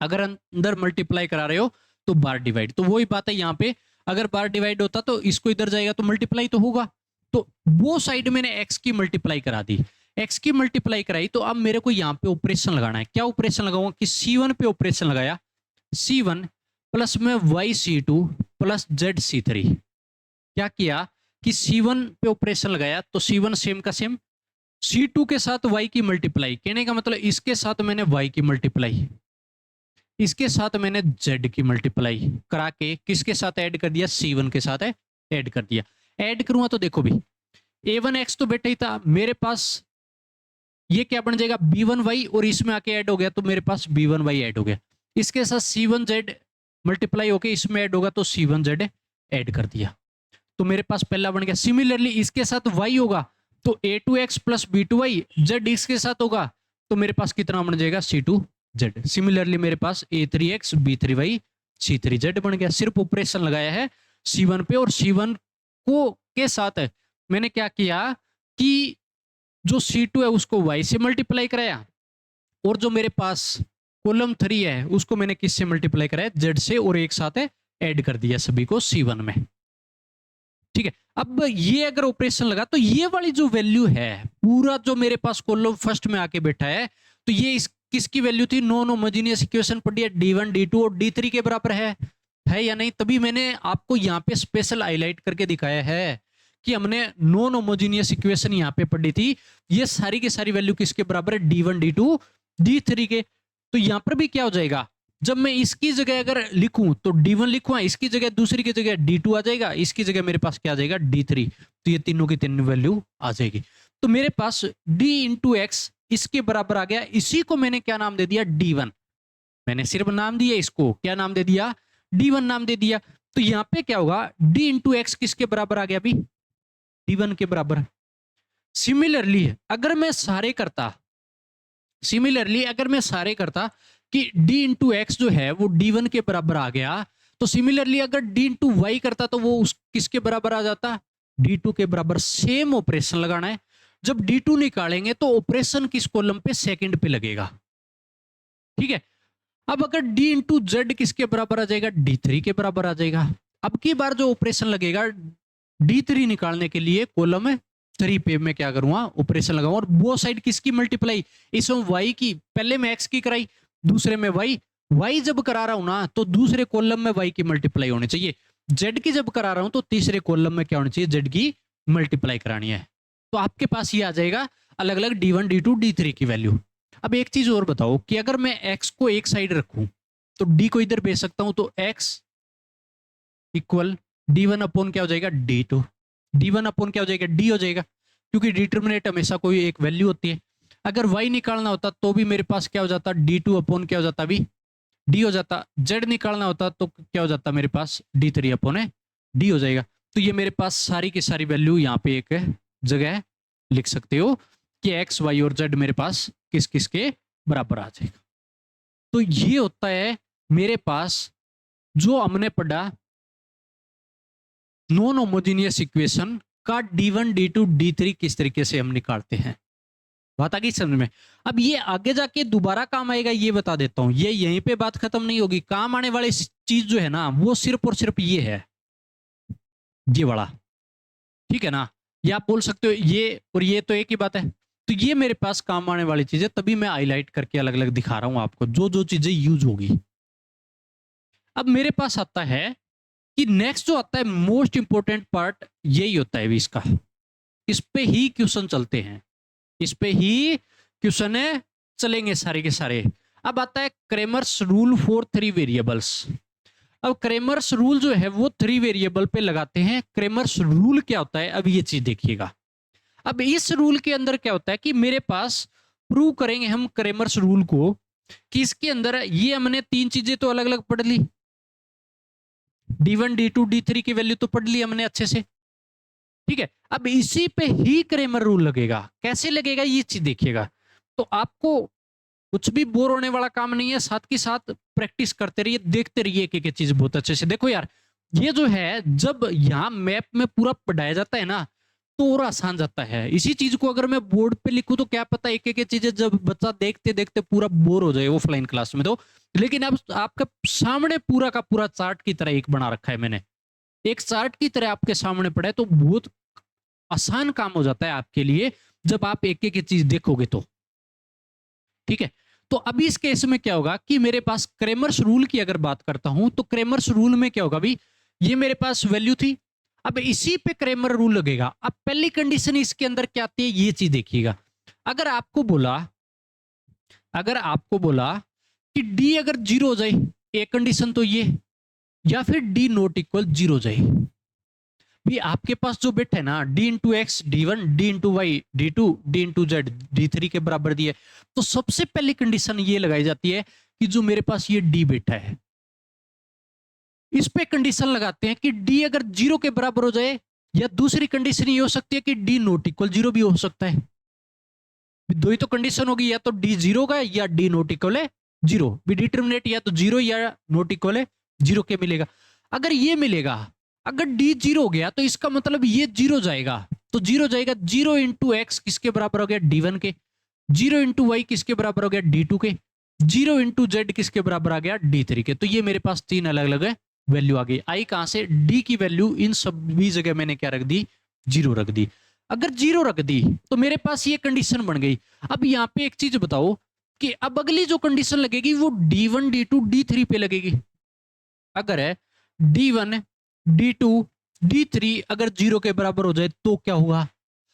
अगर अंदर मल्टीप्लाई करा रहे हो तो बार डिवाइड, तो वही बात है यहाँ पे, अगर बार डिवाइड होता तो इसको इधर जाएगा तो मल्टीप्लाई तो होगा। तो वो साइड मैंने x की मल्टीप्लाई करा दी, x की मल्टीप्लाई कराई, तो अब मेरे को यहाँ पे ऑपरेशन लगाना है। क्या ऑपरेशन लगाऊंगा कि C1 पे ऑपरेशन लगाया, C1 प्लस में YC2 प्लस ZC3। क्या किया कि C1 पे ऑपरेशन लगाया तो C1 सेम का सेम, C2 के साथ y की मल्टीप्लाई, कहने का मतलब इसके साथ मैंने y की मल्टीप्लाई, इसके साथ मैंने z की मल्टीप्लाई करा के किसके साथ ऐड कर दिया? C1 के साथ ऐड कर दिया। ऐड करूंगा तो देखो भी, A1x तो बेटा ही था मेरे पास, ये क्या बन जाएगा? B1y, और इसमें आके ऐड हो गया तो मेरे पास B1y ऐड हो गया। इसके साथ C1z मल्टीप्लाई होके इसमें ऐड होगा तो C1z ऐड कर दिया, तो मेरे पास पहला बन गया। सिमिलरली इसके साथ y होगा तो A2x प्लस B2y, z इसके साथ होगा तो मेरे पास कितना बन जाएगा? C2z। सिमिलरली मेरे पास A3x B3y C3z बन गया। सिर्फ ऑपरेशन लगाया है C1 पे, और C1 को के साथ मैंने क्या किया कि जो C2 है उसको y से मल्टीप्लाई कराया, और जो मेरे पास कॉलम 3 है उसको मैंने किससे मल्टीप्लाई कराया? z से, और एक साथ ऐड कर दिया सभी को C1 में। ठीक है, अब ये अगर ऑपरेशन लगा तो ये वाली जो वैल्यू है, पूरा जो मेरे पास कॉलम फर्स्ट में आके बैठा है, तो ये किसकी वैल्यू थी? नॉन होमोजेनियस इक्वेशन पढ़ी है, D1 D2 और D3 के बराबर है या नहीं? तभी मैंने आपको यहाँ पे स्पेशल हाईलाइट करके दिखाया है कि हमने नॉन होमोजेनियस इक्वेशन यहाँ पे पढ़ी थी। ये सारी की सारी वैल्यू किसके बराबर है? D1 D2 D3 के। तो यहाँ पर भी क्या हो जाएगा, जब मैं इसकी जगह अगर लिखूं तो D1 लिखूं, इसकी जगह दूसरी की जगह D2 आ जाएगा, इसकी जगह मेरे पास क्या आ जाएगा? D3। तो ये तीनों की तीनों वैल्यू आ जाएगी। तो मेरे पास D इंटू एक्स इसके बराबर आ गया। इसी को मैंने क्या नाम दे दिया? D1। मैंने सिर्फ नाम दिया, इसको क्या नाम दे दिया? D1 नाम दे दिया। तो यहां पे क्या होगा? D इंटू एक्स किसके बराबर आ गया? अभी D1 के बराबर। सिमिलरली अगर मैं सारे करता कि D इंटू एक्स जो है वो D1 के बराबर आ गया, तो सिमिलरली अगर D इंटू वाई करता तो वो किसके बराबर आ जाता? D2 के बराबर। सेम ऑपरेशन लगाना है। जब D2 निकालेंगे तो ऑपरेशन किस कॉलम पे? सेकंड पे लगेगा। ठीक है, अब अगर D इंटू जेड किसके बराबर आ जाएगा? D3 के बराबर आ जाएगा। अब की बार जो ऑपरेशन लगेगा D3 निकालने के लिए कॉलम 3 पे मैं क्या करूंगा? ऑपरेशन लगाऊंगा। और वो साइड किसकी मल्टीप्लाई? इसमें y की, पहले मैं x की कराई, दूसरे में y जब करा रहा हूं ना तो दूसरे कॉलम में y की मल्टीप्लाई होनी चाहिए। z की जब करा रहा हूं तो तीसरे कॉलम में क्या होनी चाहिए? z की मल्टीप्लाई करानी है। तो आपके पास ये आ जाएगा अलग अलग D1 D2 D3 की वैल्यू। अब एक चीज और बताओ कि अगर मैं x को एक साइड रखूं तो d को इधर भेज सकता हूं, तो x इक्वल D1 अपॉन क्या हो जाएगा? D2। D1 अपॉन क्या हो जाएगा? D हो जाएगा, क्योंकि डिटरमिनेंट हमेशा कोई एक वैल्यू होती है। अगर y निकालना होता तो भी मेरे पास क्या हो जाता? D2 अपॉन क्या हो जाता? अभी D हो जाता। z निकालना होता तो क्या हो जाता मेरे पास? D3 अपॉन D हो जाएगा। तो ये मेरे पास सारी की सारी वैल्यू यहाँ पे एक जगह लिख सकते हो कि x y और z मेरे पास किस किस के बराबर आ जाएगा। तो ये होता है मेरे पास जो हमने पढ़ा नॉन होमोजेनियस इक्वेशन का D1 D2 D3 किस तरीके से हम निकालते हैं। बात आ गई समझ में? अब ये आगे जाके दोबारा काम आएगा, ये बता देता हूं। ये यहीं पे बात खत्म नहीं होगी। काम आने वाली चीज जो है ना वो सिर्फ और सिर्फ ये है, ये वाला। ठीक है ना? या आप बोल सकते हो ये और ये तो एक ही बात है। तो ये मेरे पास काम आने वाली चीज है, तभी मैं हाईलाइट करके अलग अलग दिखा रहा हूं आपको जो जो चीजें यूज होगी। अब मेरे पास आता है कि नेक्स्ट जो आता है मोस्ट इंपोर्टेंट पार्ट यही होता है भी इसका। इस पे ही क्वेश्चन चलते हैं, इस पे ही क्वेश्चन चलेंगे सारे के सारे। अब आता है क्रेमर्स रूल फॉर 3 वेरिएबल्स। अब क्रेमर्स रूल जो है वो 3 वेरिएबल पे लगाते हैं। क्रेमर्स रूल क्या होता है? अब ये चीज देखिएगा। अब इस रूल के अंदर क्या होता है कि मेरे पास प्रूव करेंगे हम क्रेमर्स रूल को कि इसके अंदर ये हमने 3 चीजें तो अलग अलग पढ़ ली। D1 D2 D3 की वैल्यू तो पढ़ ली हमने अच्छे से। ठीक है, अब इसी पे ही क्रेमर रूल लगेगा। कैसे लगेगा ये चीज देखिएगा। तो आपको कुछ भी बोर होने वाला काम नहीं है, साथ के साथ प्रैक्टिस करते रहिए, देखते रहिए एक एक चीज बहुत अच्छे से। देखो यार, ये जो है जब यहाँ मैप में पूरा पढ़ाया जाता है ना तो और आसान जाता है। इसी चीज को अगर मैं बोर्ड पे लिखूं तो क्या पता एक एक चीजें जब बच्चा देखते देखते पूरा बोर हो जाए ऑफलाइन क्लास में। तो लेकिन अब आपके सामने पूरा का पूरा चार्ट की तरह एक बना रखा है मैंने, एक चार्ट की तरह आपके सामने पड़ा है, तो बहुत आसान काम हो जाता है आपके लिए जब आप एक एक चीज देखोगे तो। ठीक है, तो अभी इस केस में क्या होगा कि मेरे पास क्रेमर्स रूल की अगर बात करता हूं तो क्रेमर्स रूल में क्या होगा? अभी ये मेरे पास वैल्यू थी, अब इसी पे क्रेमर रूल लगेगा। अब पहली कंडीशन इसके अंदर क्या आती है ये चीज देखिएगा। अगर आपको बोला कि डी अगर 0 हो जाए, एक कंडीशन तो ये, या फिर डी नॉट इक्वल 0 हो जाए। भी आपके पास जो बिट है ना D into X D1 D into Y D2 D into Z D3 के बराबर दिए, तो सबसे पहली कंडीशन ये लगाई जाती है कि जो मेरे पास ये डी बिट है इस पे कंडीशन लगाते हैं कि डी अगर 0 के बराबर हो जाए, या दूसरी कंडीशन ये हो सकती है कि डी नॉट इक्वल 0 भी हो सकता है। दो ही तो कंडीशन होगी, या तो डी 0 का या डी नॉट इक्वल है 0। भी डिटरमिनेट या तो 0 या नॉट इक्वल है 0 के मिलेगा। अगर ये मिलेगा, अगर डी 0 हो गया तो इसका मतलब ये 0 जाएगा, तो 0 जाएगा। 0 इंटू एक्स किसके बराबर हो गया? D1 के। 0 इंटू वाई किसके बराबर हो गया? D2 के। 0 इंटू जेड किसके बराबर आ गया? D3 के। तो ये मेरे पास 3 अलग अलग वैल्यू आ गई। आई कहां से, डी की वैल्यू इन सभी जगह मैंने क्या रख दी, 0 रख दी। अगर 0 रख दी तो मेरे पास ये कंडीशन बन गई। अब यहां पे एक चीज बताओ कि अब अगली जो कंडीशन लगेगी वो D1 D2 D3 पे लगेगी। अगर है D1 D2 D3 अगर 0 के बराबर हो जाए तो क्या हुआ?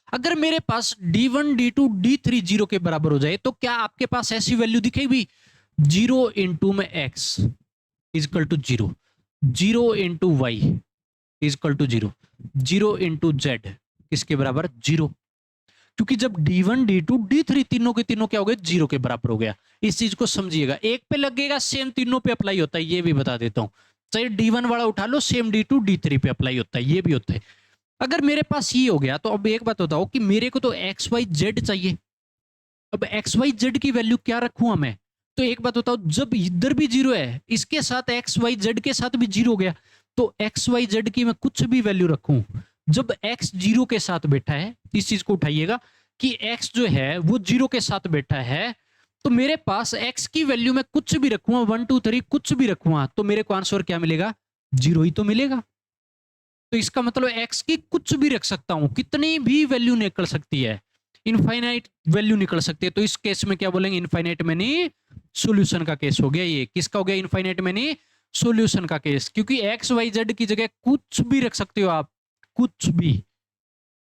अगर मेरे पास D1 D2 D3 0 के बराबर हो जाए तो क्या आपके पास ऐसी वैल्यू दिखेगी, 0 इंटू में x equal to 0, 0 into Y equal to 0, 0 into Z किसके बराबर, 0। क्योंकि जब D1 D2 D3 तीनों के तीनों क्या हो गए, 0 के बराबर हो गया। इस चीज को समझिएगा, एक पे लगेगा सेम तीनों पे अप्लाई होता है, ये भी बता देता हूं। चाहे D1 वाला उठा लो, सेम D2 D3 पे अप्लाई होता है, ये भी होता है। अगर मेरे पास ये हो गया तो अब एक बात बताओ कि मेरे को तो एक्स वाई जेड चाहिए। अब एक्स वाई जेड की वैल्यू क्या रखूं मैं? तो एक बात बताओ, जब इधर भी 0 है, इसके साथ एक्स वाई जेड के साथ भी 0 हो गया, तो एक्स वाई जेड की मैं कुछ भी वैल्यू रखूं, जब एक्स 0 के साथ बैठा है, इस चीज को उठाइएगा कि एक्स जो है वो 0 के साथ बैठा है, तो मेरे पास एक्स की वैल्यू में कुछ भी रखूंगा, 1 2 3 कुछ भी रखूंगा, तो मेरे को आंसर क्या मिलेगा, 0 ही तो मिलेगा। तो इसका मतलब एक्स की कुछ भी रख सकता हूं, कितनी भी वैल्यू निकल सकती है, इनफाइनाइट वैल्यू निकल सकती है। तो इस केस में क्या बोलेंगे, इनफाइनाइट मैनी सॉल्यूशन का केस हो गया। ये किसका हो गया, इनफाइनाइट मैनी सॉल्यूशन का केस, क्योंकि एक्स वाई जेड की जगह कुछ भी रख सकते हो आप, कुछ भी,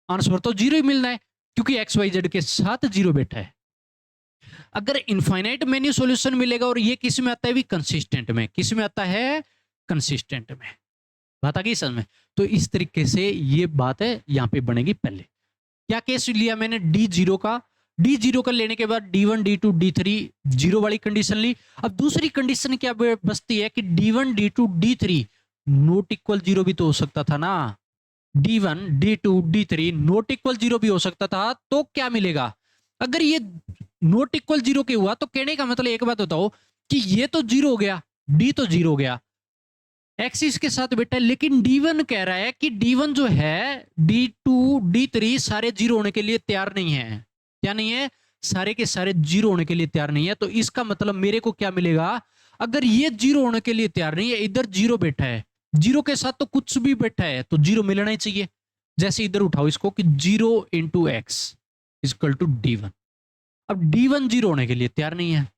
आंसर तो 0 ही मिलना है क्योंकि एक्स वाई जेड के साथ 0 बैठा है। अगर इनफाइनाइट मेनी सॉल्यूशन मिलेगा, और ये किस में आता है भी, कंसिस्टेंट में। किस में आता है, कंसिस्टेंट में। बात आ गई समझ में? तो इस तरीके से ये बात है यहां पे बनेगी। पहले क्या केस लिया मैंने, D0 का, D0 का लेने के बाद D1 D2 D3 0 वाली कंडीशन ली। अब दूसरी कंडीशन क्या बचती है कि D1 D2 D3 not equal 0 भी तो हो सकता था ना, D1 D2 D3 not equal 0 भी हो सकता था। तो क्या मिलेगा, अगर ये नॉट इक्वल 0 के हुआ तो कहने का मतलब एक बात बताओ कि ये तो 0 हो गया, D तो 0 हो गया, एक्स इसके साथ बेटा है, लेकिन D1 कह रहा है कि D1 जो है D2 D3 सारे 0 होने के लिए तैयार नहीं है। क्या नहीं है, सारे के सारे 0 होने के लिए तैयार नहीं है। तो इसका मतलब मेरे को क्या मिलेगा, अगर ये 0 होने के लिए तैयार नहीं है, इधर 0 बैठा है, 0 के साथ तो कुछ भी बैठा है, तो 0 मिलना ही चाहिए। जैसे इधर उठाओ इसको कि 0 into x is equal to D1। अब D1 0 होने के लिए तैयार नहीं है,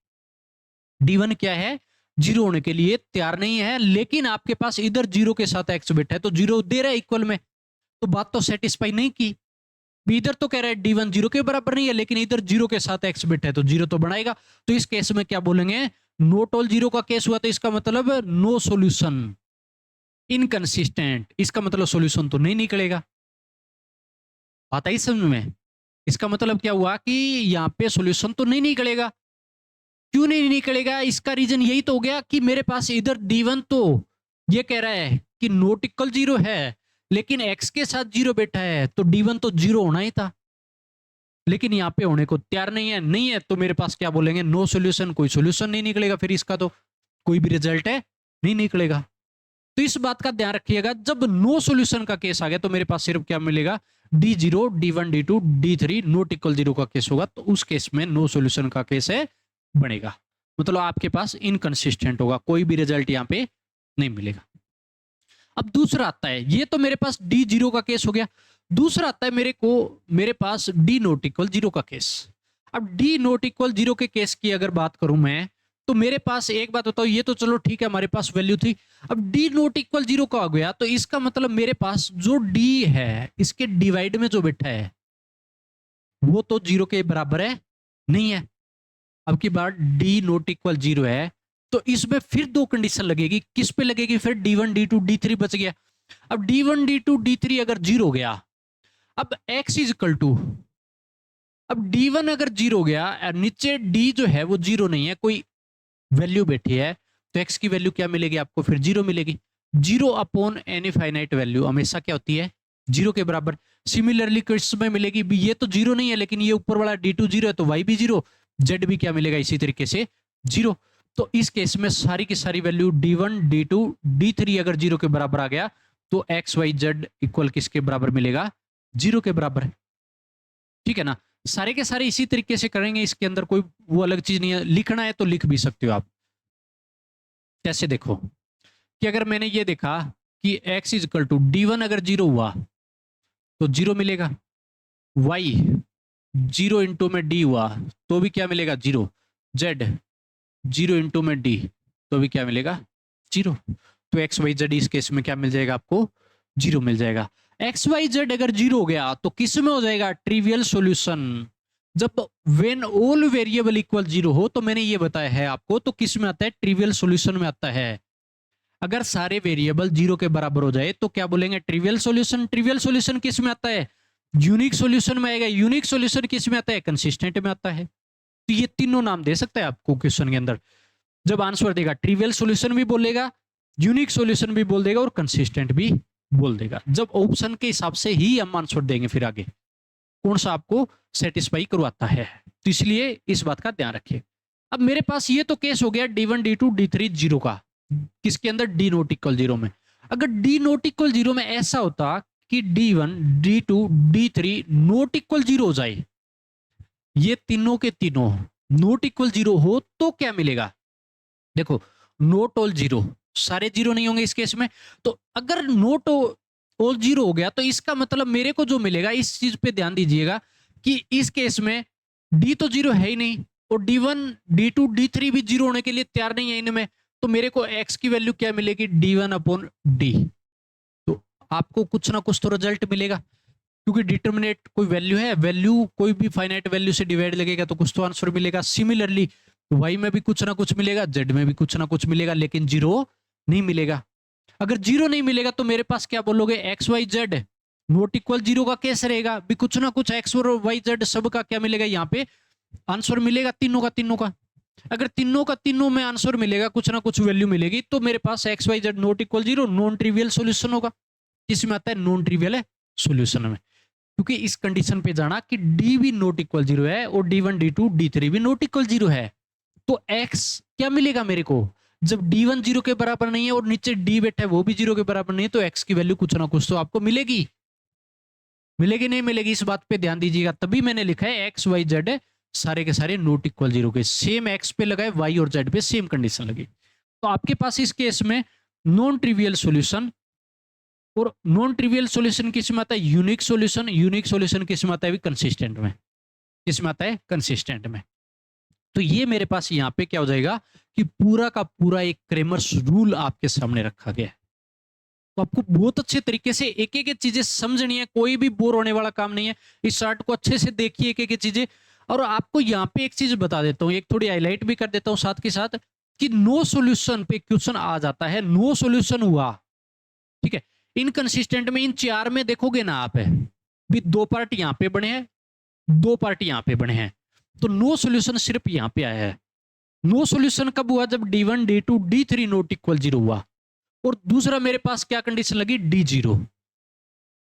D1 क्या है, 0 होने के लिए तैयार नहीं है, लेकिन आपके पास इधर 0 के साथ एक्स बैठा है तो 0 दे रहा है इक्वल में, तो बात तो सेटिस्फाई नहीं की। इधर तो कह रहा है D1 0 के बराबर नहीं है, लेकिन इधर 0 के साथ एक्स बैठा है तो 0 तो बनाएगा। तो इस केस में क्या बोलेंगे, नॉट ऑल 0 का केस हुआ, तो इसका मतलब नो सॉल्यूशन, इनकंसिस्टेंट, इसका मतलब सॉल्यूशन तो नहीं निकलेगा। बात आई समझ में? इसका मतलब क्या हुआ कि यहाँ पे सॉल्यूशन तो नहीं निकलेगा। क्यों नहीं निकलेगा, इसका रीजन यही तो हो गया कि मेरे पास इधर D1 तो ये कह रहा है कि नॉट इक्वल 0 है, लेकिन x के साथ 0 बैठा है, तो D1 तो 0 होना ही था, लेकिन यहाँ पे होने को तैयार नहीं है, तो मेरे पास क्या बोलेंगे, नो सॉल्यूशन, कोई सॉल्यूशन नहीं निकलेगा, फिर इसका तो कोई भी रिजल्ट है नहीं निकलेगा। तो इस बात का ध्यान रखिएगा, जब नो सॉल्यूशन का केस आ गया तो मेरे पास सिर्फ क्या मिलेगा, D0 D1 D2 D3 not equal 0 का केस होगा, तो उस केस में नो सॉल्यूशन का केस है बनेगा, मतलब आपके पास इनकंसिस्टेंट होगा, कोई भी रिजल्ट यहाँ पे नहीं मिलेगा। अब दूसरा आता है, ये तो मेरे पास D0 का केस हो गया। दूसरा आता है मेरे पास D नॉट इक्वल 0 का केस। अब D नॉट इक्वल 0 के केस की अगर बात करूं मैं, तो मेरे पास एक बात बताओ, ये तो चलो ठीक है हमारे पास वैल्यू थी। अब D नॉट इक्वल 0 का आ गया, तो इसका मतलब मेरे पास जो D है इसके डिवाइड में जो बैठा है वो तो 0 के बराबर है नहीं है। अब की बार D नॉट इक्वल 0 है, तो इसमें फिर दो कंडीशन लगेगी। किस पे लगेगी फिर, D1 D2 D3 बच गया। अब D1 D2 D3 अगर 0 हो गया, अब x इज इक्वल टू, अब D1 अगर 0 हो गया और नीचे D जो है वो 0 नहीं है, कोई वैल्यू बैठी है, तो x की वैल्यू क्या मिलेगी आपको, फिर 0 मिलेगी। 0 अपॉन एनी फाइनाइट वैल्यू हमेशा क्या होती है, 0 के बराबर। सिमिलरली किसमें मिलेगी भी, ये तो 0 नहीं है, लेकिन ये ऊपर वाला D2 0 है, तो y भी 0, z भी क्या मिलेगा इसी तरीके से 0। तो इस केस में सारी की सारी वैल्यू D1 D2 D3 अगर 0 के बराबर आ गया, तो x y z इक्वल किसके बराबर मिलेगा, 0 के बराबर। ठीक है ना, सारे के सारे इसी तरीके से करेंगे, इसके अंदर कोई वो अलग चीज नहीं है। लिखना है तो लिख भी सकते हो आप। कैसे देखो, कि अगर मैंने ये देखा कि x is equal to D1 अगर 0 हुआ तो 0 मिलेगा, y 0 इंटू में d हुआ तो भी क्या मिलेगा 0, z 0 इंटू में d तो भी क्या मिलेगा 0। तो एक्स वाई जेड इस केस में क्या मिल जाएगा आपको 0 मिल जाएगा। एक्स वाई जेड अगर 0 हो गया तो किस में हो जाएगा ट्रिवियल सॉल्यूशन। जब व्हेन ऑल वेरिएबल इक्वल 0 हो तो मैंने ये बताया है आपको, तो किस में आता है ट्रिवियल सॉल्यूशन में आता है। अगर सारे वेरिएबल 0 के बराबर हो जाए तो क्या बोलेंगे ट्रिवियल सॉल्यूशन। ट्रिवियल सॉल्यूशन किस में आता है यूनिक सॉल्यूशन में आएगा। यूनिक सॉल्यूशन किस में आता है कंसिस्टेंट में आता है। तो ये तीनों नाम दे सकता है आपको क्वेश्चन के अंदर। जब आंसर देगा ट्रिवियल सॉल्यूशन भी बोल देगा, यूनिक सॉल्यूशन भी बोल देगा और कंसिस्टेंट भी बोल देगा। जब ऑप्शन के हिसाब से ही हम आंसर देंगे फिर आगे कौन सा आपको सेटिस्फाई करवाता है, तो इसलिए इस बात का ध्यान रखिए। अब मेरे पास ये तो केस हो गया D1 D2 D3 0 का, किसके अंदर D नॉट इक्वल 0 में। अगर D नॉट इक्वल 0 में ऐसा होता कि D1 D2 D3 not equal 0 हो जाए, ये तीनों के तीनों नॉट इक्वल 0 हो तो क्या मिलेगा। देखो नोट ऑल 0, सारे 0 नहीं होंगे इस केस में। तो अगर नोट ऑल 0 हो गया तो इसका मतलब मेरे को जो मिलेगा, इस चीज पे ध्यान दीजिएगा कि इस केस में D तो 0 है ही नहीं और D1 D2 D3 भी 0 होने के लिए तैयार नहीं है इनमें। तो मेरे को x की वैल्यू क्या मिलेगी D1 अपॉन D। तो आपको कुछ ना कुछ तो रिजल्ट मिलेगा, क्योंकि डिटरमिनेट कोई वैल्यू है, वैल्यू कोई भी फाइनाइट वैल्यू से डिवाइड लगेगा तो कुछ तो आंसर मिलेगा। सिमिलरली y में भी कुछ ना कुछ मिलेगा, z में भी कुछ ना कुछ मिलेगा, लेकिन 0 नहीं मिलेगा। अगर 0 नहीं मिलेगा तो मेरे पास क्या बोलोगे X Y Z not equal 0 का केस रहेगा भी, कुछ ना कुछ एक्स और वाई जेड सब का क्या मिलेगा यहाँ पे आंसर मिलेगा तीनों का। अगर तीनों का तीनों में आंसर मिलेगा, कुछ ना कुछ वैल्यू मिलेगी, तो मेरे पास X Y Z not equal 0 non trivial solution होगा। इसमें आता है नॉन ट्रिवियल है सोल्यूशन में, क्योंकि इस कंडीशन पे जाना कि डी भी नॉट इक्वल 0 है और D1 D2 D3 भी नॉट इक्वल 0 है। तो x क्या मिलेगा मेरे को, जब D1 0 के बराबर नहीं है और नीचे D बैठा है वो भी 0 के बराबर नहीं है, तो x की वैल्यू कुछ ना कुछ तो आपको मिलेगी। मिलेगी नहीं मिलेगी इस बात पे ध्यान दीजिएगा। तभी मैंने लिखा है एक्स वाई जेड सारे के सारे नॉट इक्वल 0 के, सेम x पे लगाए y और z पे सेम कंडीशन लगी। तो आपके पास इस केस में नॉन ट्रिवियल सॉल्यूशन, और नॉन ट्रिवियल सॉल्यूशन किस में आता है यूनिक सॉल्यूशन। यूनिक सॉल्यूशन किस में आता है कंसिस्टेंट में, किस में आता है कंसिस्टेंट में। तो ये मेरे पास यहाँ पे क्या हो जाएगा कि पूरा का पूरा एक क्रेमर्स रूल आपके सामने रखा गया है। तो आपको बहुत अच्छे तरीके से एक एक चीजें समझनी है, कोई भी बोर होने वाला काम नहीं है। इस चार्ट को अच्छे से देखिए एक एक चीजें। और आपको यहाँ पे एक चीज बता देता हूँ, एक थोड़ी हाईलाइट भी कर देता हूँ साथ के साथ, कि नो सॉल्यूशन पे क्वेश्चन आ जाता है। नो सॉल्यूशन हुआ, ठीक है, इनकंसिस्टेंट में इन चार में देखोगे ना आप भी, दो पार्ट यहाँ पे बने हैं, दो पार्ट यहाँ पे बने हैं, तो नो सॉल्यूशन सिर्फ यहाँ पे आया है। नो सॉल्यूशन कब हुआ, जब D1 D2 D3 not equal 0 हुआ। और दूसरा मेरे पास क्या कंडीशन लगी D0,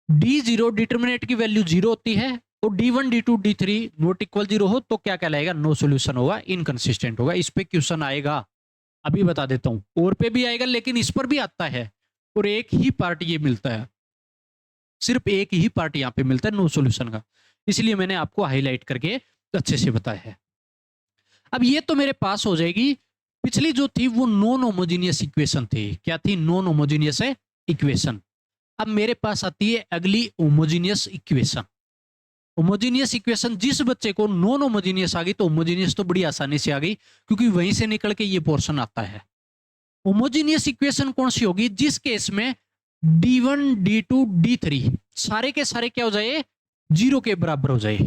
D0 डिटरमिनेट की वैल्यू 0 होती है और D1 D2 D3 not equal 0 हो तो क्या कहलाएगा नो सॉल्यूशन होगा, इनकंसिस्टेंट होगा। इस पे क्वेश्चन आएगा, अभी बता देता हूं, और पे भी आएगा लेकिन इस पर भी आता है। और एक ही पार्ट ये मिलता है, सिर्फ एक ही पार्ट यहाँ पे मिलता है नो सॉल्यूशन का, इसलिए मैंने आपको हाईलाइट करके अच्छे से बताया है। अब ये तो मेरे पास हो जाएगी। पिछली जो थी वो नॉन होमोजीनियस इक्वेशन थी, क्या थी नॉन होमोजीनियस इक्वेशन। अब मेरे पास आती है अगली होमोजीनियस इक्वेशन। होमोजीनियस इक्वेशन जिस बच्चे को नॉन होमोजीनियस आ गई, तो होमोजीनियस तो बड़ी आसानी से आ गई क्योंकि वहीं से निकल के ये पोर्शन आता है। होमोजीनियस इक्वेशन कौन सी होगी, जिस केस में D1 D2 D3 सारे के सारे क्या हो जाए 0 के बराबर हो जाए।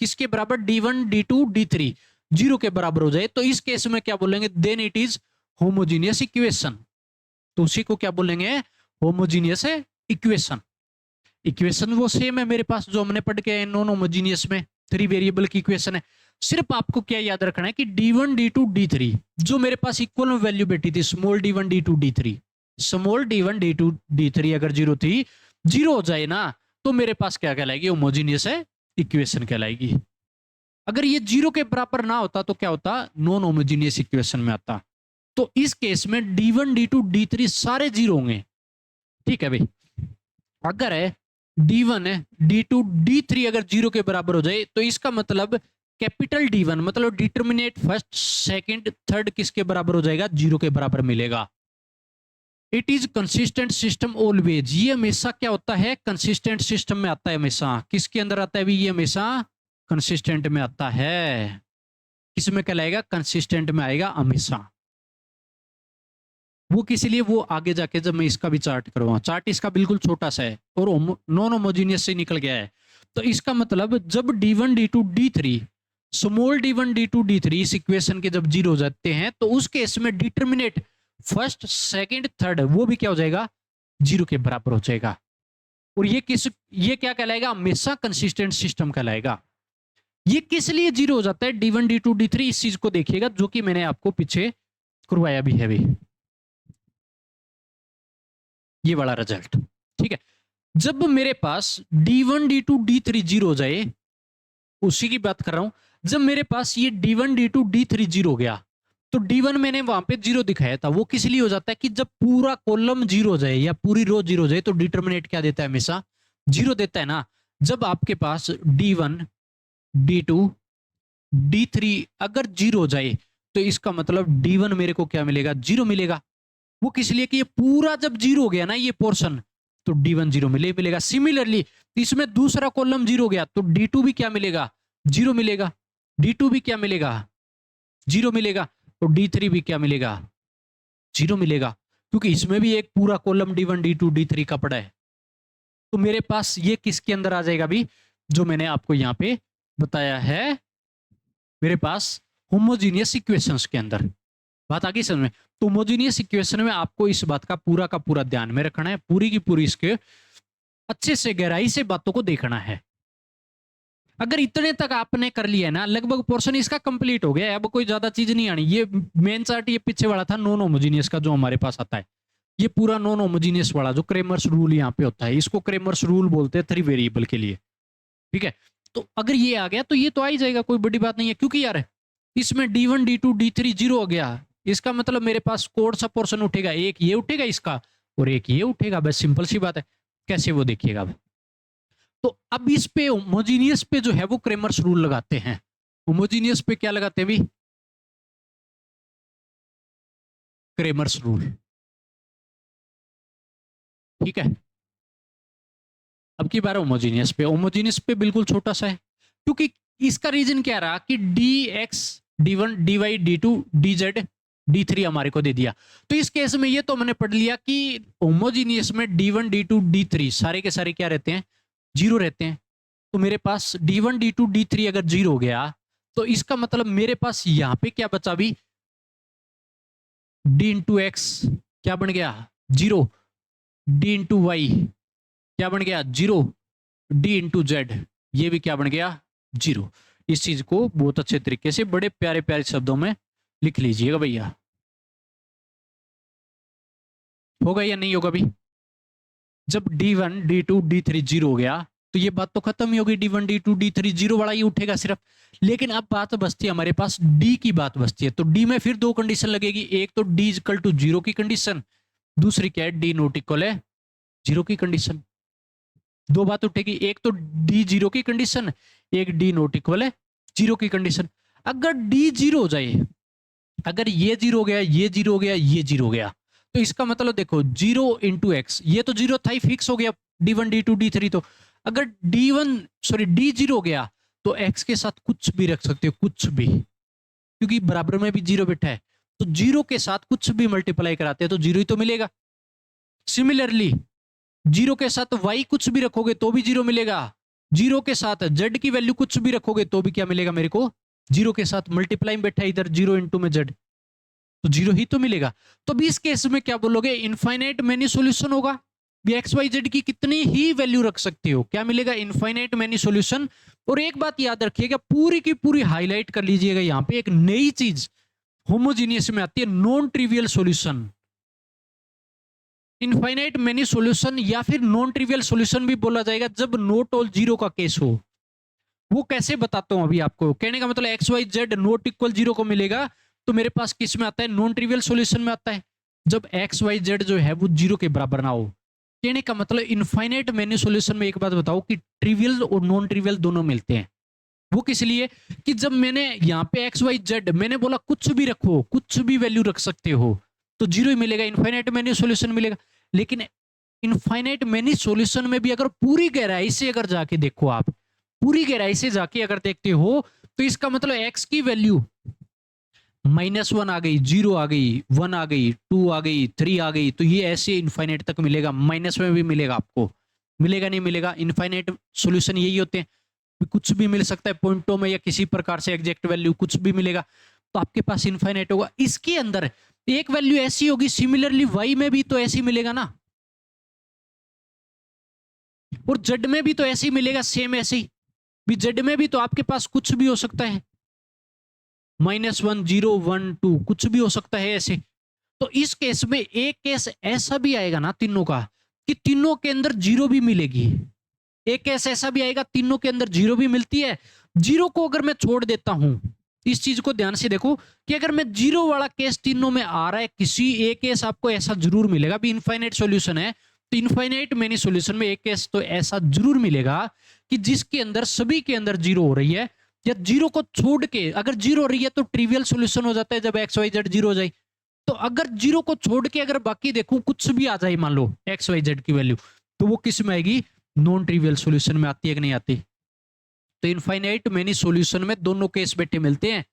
किसके बराबर, D1 D2 D3 0 के बराबर हो जाए, तो इस केस में क्या बोलेंगे, then it is homogeneous equation. तो उसी को क्या बोलेंगे होमोजीनियस इक्वेशन। इक्वेशन वो सेम है मेरे पास जो हमने पढ़ के नॉन होमोजीनियस में 3 वेरिएबल की इक्वेशन है। सिर्फ आपको क्या याद रखना है कि D1 D2 D3 जो मेरे पास इक्वल वैल्यू बैठी थी, small D1 D2 D3, small D1 D2 D3 अगर 0 थी, 0 हो जाए ना, तो मेरे पास क्या कहलाएगी होमोजीनियस इक्वेशन कहलाएगी। अगर ये 0 के बराबर ना होता तो क्या होता, नॉन होमोजीनियस इक्वेशन में आता। तो इस केस में D1 D2 D3 सारे 0 होंगे, ठीक है भाई। अगर है D1 D2 D3 अगर 0 के बराबर हो जाए, तो इसका मतलब कैपिटल D1 मतलब डिटरमिनेट फर्स्ट सेकंड थर्ड किसके बराबर हो जाएगा, 0 के बराबर मिलेगा। It is consistent system always, ये हमेशा क्या होता है, कंसिस्टेंट सिस्टम में आता है हमेशा। किसके अंदर आता है भी, ये हमेशा कंसिस्टेंट में आता है। किसमें कहलाएगा, कंसिस्टेंट में आएगा हमेशा। वो किसी लिए, वो आगे जाके जब मैं इसका भी चार्ट करूंगा, चार्ट इसका बिल्कुल छोटा सा है और नॉन होमोजीनियस से निकल गया है। तो इसका मतलब जब D1 D2 D3 small D1 D2 D3 इस इक्वेशन के जब जीरो हो जाते हैं तो उस केस में डिटर्मिनेट फर्स्ट सेकंड थर्ड वो भी क्या हो जाएगा, जीरो के बराबर हो जाएगा। और ये क्या कहलाएगा, हमेशा कंसिस्टेंट सिस्टम कहलाएगा। ये किस लिए जीरो हो जाता है D1 D2 D3, इस चीज को देखिएगा जो कि मैंने आपको पीछे करवाया भी है भी, ये वाला रिजल्ट। ठीक है, जब मेरे पास D1 D2 D3 जीरो हो जाए, उसी की बात कर रहा हूं, जब मेरे पास ये D1 D2 D3 जीरो हो गया तो D1 मैंने वहां पे जीरो दिखाया था, वो किस लिए हो जाता है कि जब पूरा कॉलम जीरो हो जाए या पूरी रो जीरो हो जाए तो डिटरमिनेट क्या देता है, हमेशा जीरो देता है ना। जब आपके पास D1 D2 D3 अगर जीरो हो जाए तो इसका मतलब D1 मेरे को क्या मिलेगा, जीरो मिलेगा। वो किस लिए कि ये पूरा जब जीरो हो गया ना ये पोर्शन, तो D1 जीरो मिलेगा। सिमिलरली इसमें दूसरा कॉलम जीरो हो गया तो D2 भी क्या मिलेगा, जीरो मिलेगा। D2 भी क्या मिलेगा, जीरो मिलेगा। तो D3 भी क्या मिलेगा, जीरो मिलेगा, क्योंकि इसमें भी एक पूरा कॉलम D1 D2 D3 का पड़ा है। तो मेरे पास ये किसके अंदर आ जाएगा भी, जो मैंने आपको यहां पे बताया है, मेरे पास होमोजीनियस इक्वेशंस के अंदर। बात आ गई समझ में। तो होमोजीनियस इक्वेशन में आपको इस बात का पूरा ध्यान में रखना है, पूरी की पूरी इसके अच्छे से गहराई से बातों को देखना है। अगर इतने तक आपने कर लिया है ना, लगभग पोर्शन इसका कंप्लीट हो गया है, अब कोई ज्यादा चीज नहीं आनी। ये मेन चार्ट ये पीछे वाला था नॉन होमोजीनियस का जो हमारे पास आता है, ये पूरा नॉन होमोजीनियस वाला जो क्रेमर्स रूल यहाँ पे होता है, इसको क्रेमर्स रूल बोलते हैं 3 वेरिएबल के लिए। ठीक है, तो अगर ये आ गया तो ये तो आ ही जाएगा, कोई बड़ी बात नहीं है। क्योंकि यार इसमें D1 D2 D3 जीरो हो गया, इसका मतलब मेरे पास कौन सा पोर्शन उठेगा, एक ये उठेगा इसका और एक ये उठेगा, बस सिंपल सी बात है। कैसे वो देखिएगा अब। तो अब इस पे होमोजीनियस पे जो है वो क्रेमर्स रूल लगाते हैं। होमोजीनियस पे क्या लगाते हैं भी, क्रेमर्स रूल। ठीक है, अब की बार होमोजीनियस पे बिल्कुल छोटा सा है, क्योंकि इसका रीजन क्या रहा कि dx d1 dy d2 dz d3 हमारे को दे दिया। तो इस केस में ये तो हमने पढ़ लिया कि होमोजीनियस में d1 d2 d3 सारे के सारे क्या रहते हैं, जीरो रहते हैं। तो मेरे पास d1 d2 d3 अगर जीरो हो गया तो इसका मतलब मेरे पास यहां पे क्या बचा भी, d इंटू एक्स क्या बन गया, जीरो, d इंटू वाई क्या बन गया, जीरो, d इंटू जेड ये भी क्या बन गया, जीरो। इस चीज को बहुत अच्छे तरीके से बड़े प्यारे प्यारे शब्दों में लिख लीजिएगा भैया। होगा या नहीं होगा भी, जब D1 D2 D3 जीरो हो गया तो ये बात तो खत्म ही होगी, D1 D2 D3 जीरो वाला ही उठेगा सिर्फ। लेकिन अब बात बचती है हमारे पास D की बात बचती है। तो D में फिर दो कंडीशन लगेगी, एक तो D इक्वल टू जीरो की कंडीशन, दूसरी क्या है, D नॉट इक्वल है जीरो की कंडीशन। दो बात उठेगी, एक तो D जीरो की कंडीशन, एक D नॉट इक्वल है जीरो की कंडीशन। अगर D जीरो हो जाए, अगर ये जीरो हो गया, ये जीरो हो गया, ये जीरो हो गया, तो इसका मतलब देखो जीरो इंटू एक्स, ये तो जीरो था ही, फिक्स हो गया D1 D2 D3। तो अगर D जीरो हो गया तो एक्स के साथ कुछ भी रख सकते हो, कुछ भी, क्योंकि बराबर में भी जीरो बैठा है। तो जीरो के साथ कुछ भी मल्टीप्लाई कराते हैं तो जीरो ही तो मिलेगा। सिमिलरली जीरो के साथ वाई कुछ भी रखोगे तो भी जीरो मिलेगा, जीरो के साथ जेड की वैल्यू कुछ भी रखोगे तो भी क्या मिलेगा मेरे को, जीरो के साथ मल्टीप्लाई बैठा है इधर, जीरो इंटू में जेड, तो जीरो ही तो मिलेगा। तो भी इस केस में क्या बोलोगे, इनफाइनाइट मेनी सॉल्यूशन होगा। एक्स वाई जेड की कितनी ही वैल्यू रख सकते हो, क्या मिलेगा, इनफाइनाइट मेनी सॉल्यूशन। और एक बात याद रखिएगा, पूरी की पूरी हाईलाइट कर लीजिएगा, यहां पे एक नई चीज होमोजीनियस में आती है, non trivial solution. Infinite many solution या फिर नॉन ट्रिवियल सॉल्यूशन भी बोला जाएगा जब नॉट ऑल जीरो का केस हो। वो कैसे बताता हूं अभी आपको, कहने का मतलब X Y Z not equal zero को मिलेगा तो मेरे पास किस में आता है, नॉन ट्रिवियल सॉल्यूशन में आता है, जब एक्स वाई जेड जो है वो जीरो के बराबर ना हो। कहने का मतलब इनफाइनाइट मेनी सॉल्यूशन में एक बात बताओ कि ट्रिवियल और नॉन ट्रिवियल दोनों मिलते हैं। वो किस लिए कि जब मैंने यहाँ पे एक्स वाई जेड मैंने बोला कुछ भी रखो, कुछ भी वैल्यू रख सकते हो, तो जीरो ही मिलेगा, इनफाइनाइट मेनी सॉल्यूशन मिलेगा। लेकिन इनफाइनाइट मेनी सॉल्यूशन में भी अगर पूरी गहराई से अगर जाके देखो, आप पूरी गहराई से जाके अगर देखते हो, तो इसका मतलब एक्स की वैल्यू -1 आ गई, 0 आ गई, 1 आ गई, 2 आ गई, 3 आ गई, तो ये ऐसे इनफाइनाइट तक मिलेगा। माइनस में भी मिलेगा आपको, मिलेगा नहीं मिलेगा? इनफाइनाइट सॉल्यूशन यही होते हैं, कुछ भी मिल सकता है पॉइंटों में या किसी प्रकार से एग्जैक्ट वैल्यू कुछ भी मिलेगा, तो आपके पास इनफाइनाइट होगा। इसके अंदर एक वैल्यू ऐसी होगी, सिमिलरली वाई में भी तो ऐसी मिलेगा ना, और जेड में भी तो ऐसे ही मिलेगा, सेम ऐसे ही भी जेड में भी तो आपके पास कुछ भी हो सकता है, -1, 0, 1, 2 कुछ भी हो सकता है ऐसे। तो इस केस में एक केस ऐसा भी आएगा ना तीनों का, कि तीनों के अंदर जीरो भी मिलेगी। एक केस ऐसा भी आएगा तीनों के अंदर जीरो भी मिलती है। जीरो को अगर मैं छोड़ देता हूं, इस चीज को ध्यान से देखो, कि अगर मैं जीरो वाला केस तीनों में आ रहा है, किसी एक केस आपको ऐसा जरूर मिलेगा, भी इनफाइनाइट सॉल्यूशन है, तो इनफाइनाइट मेनी सॉल्यूशन में एक केस तो ऐसा जरूर मिलेगा कि जिसके अंदर सभी के अंदर जीरो हो रही है, या जीरो को छोड़ के अगर जीरो हो रही है तो ट्रिवियल सॉल्यूशन हो जाता है जब एक्स वाई जेड जीरो हो जाए। तो अगर जीरो को छोड़ के अगर बाकी देखूं कुछ भी आ जाए, मान लो एक्स वाई जेड की वैल्यू, तो वो किस में आएगी? नॉन ट्रिवियल सॉल्यूशन में आती है कि नहीं आती? तो इनफाइनाइट मेनी सॉल्यूशन में दोनों केस बैठे मिलते हैं।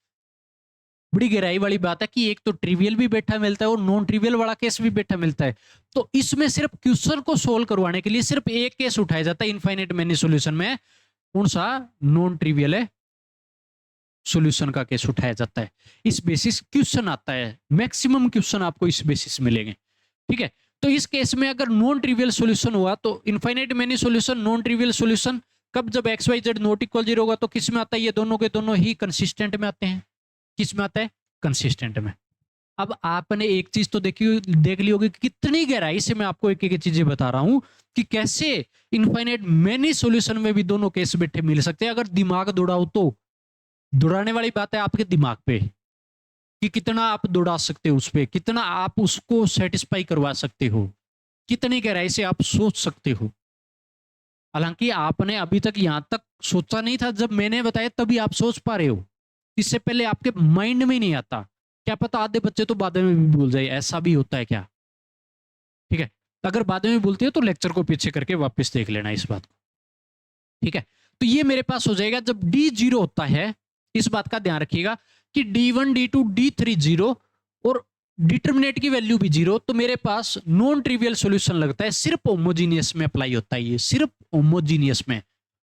बड़ी गहराई वाली बात है कि एक तो ट्रिवियल भी बैठा मिलता है और नॉन ट्रिवियल वाला केस भी बैठा मिलता है। तो इसमें सिर्फ क्वेश्चन को सोल्व करवाने के लिए सिर्फ एक केस उठाया जाता है इनफाइनाइट मेनी सॉल्यूशन में, कौन सा? नॉन ट्रिवियल है सॉल्यूशन का केस उठाया जाता है। इस बेसिस क्वेश्चन आता है, मैक्सिमम क्वेश्चन आपको इस बेसिस मिलेंगे, ठीक है। तो इस केस में अगर नॉन ट्रिवियल सॉल्यूशन हुआ तो infinite many solution non trivial solution कब? जब X Y Z not equal 0 होगा। तो किस में आता है? ये दोनों के दोनों ही कंसिस्टेंट में आते हैं। किस में आता है? कंसिस्टेंट में। अब आपने एक चीज तो देख ली होगी कि कितनी गहराई से मैं आपको एक एक चीजें बता रहा हूं कि कैसे इनफाइनाइट मेनी सॉल्यूशन में भी दोनों केस बैठे मिल सकते हैं, अगर दिमाग दौड़ाओ तो। दौड़ाने वाली बात है आपके दिमाग पे, कि कितना आप दौड़ा सकते हो उस पे, कितना आप उसको सेटिस्फाई करवा सकते हो, कितनी गहराई से आप सोच सकते हो। हालांकि आपने अभी तक यहां तक सोचा नहीं था, जब मैंने बताया तभी आप सोच पा रहे हो। इससे पहले आपके माइंड में नहीं आता। क्या पता आधे बच्चे तो बाद में भी भूल जाए, ऐसा भी होता है क्या? ठीक है, अगर बाद में भूलते हो तो लेक्चर को पीछे करके वापस देख लेना इस बात को, ठीक है। तो ये मेरे पास हो जाएगा जब डी जीरो होता है, इस बात का ध्यान रखिएगा कि D1 D2 D3 जीरो और डिटर्मिनेट की वैल्यू भी जीरो, तो मेरे पास नॉन ट्रिवियल सॉल्यूशन लगता है। सिर्फ होमोजीनियस में अप्लाई होता है ये, सिर्फ होमोजीनियस में,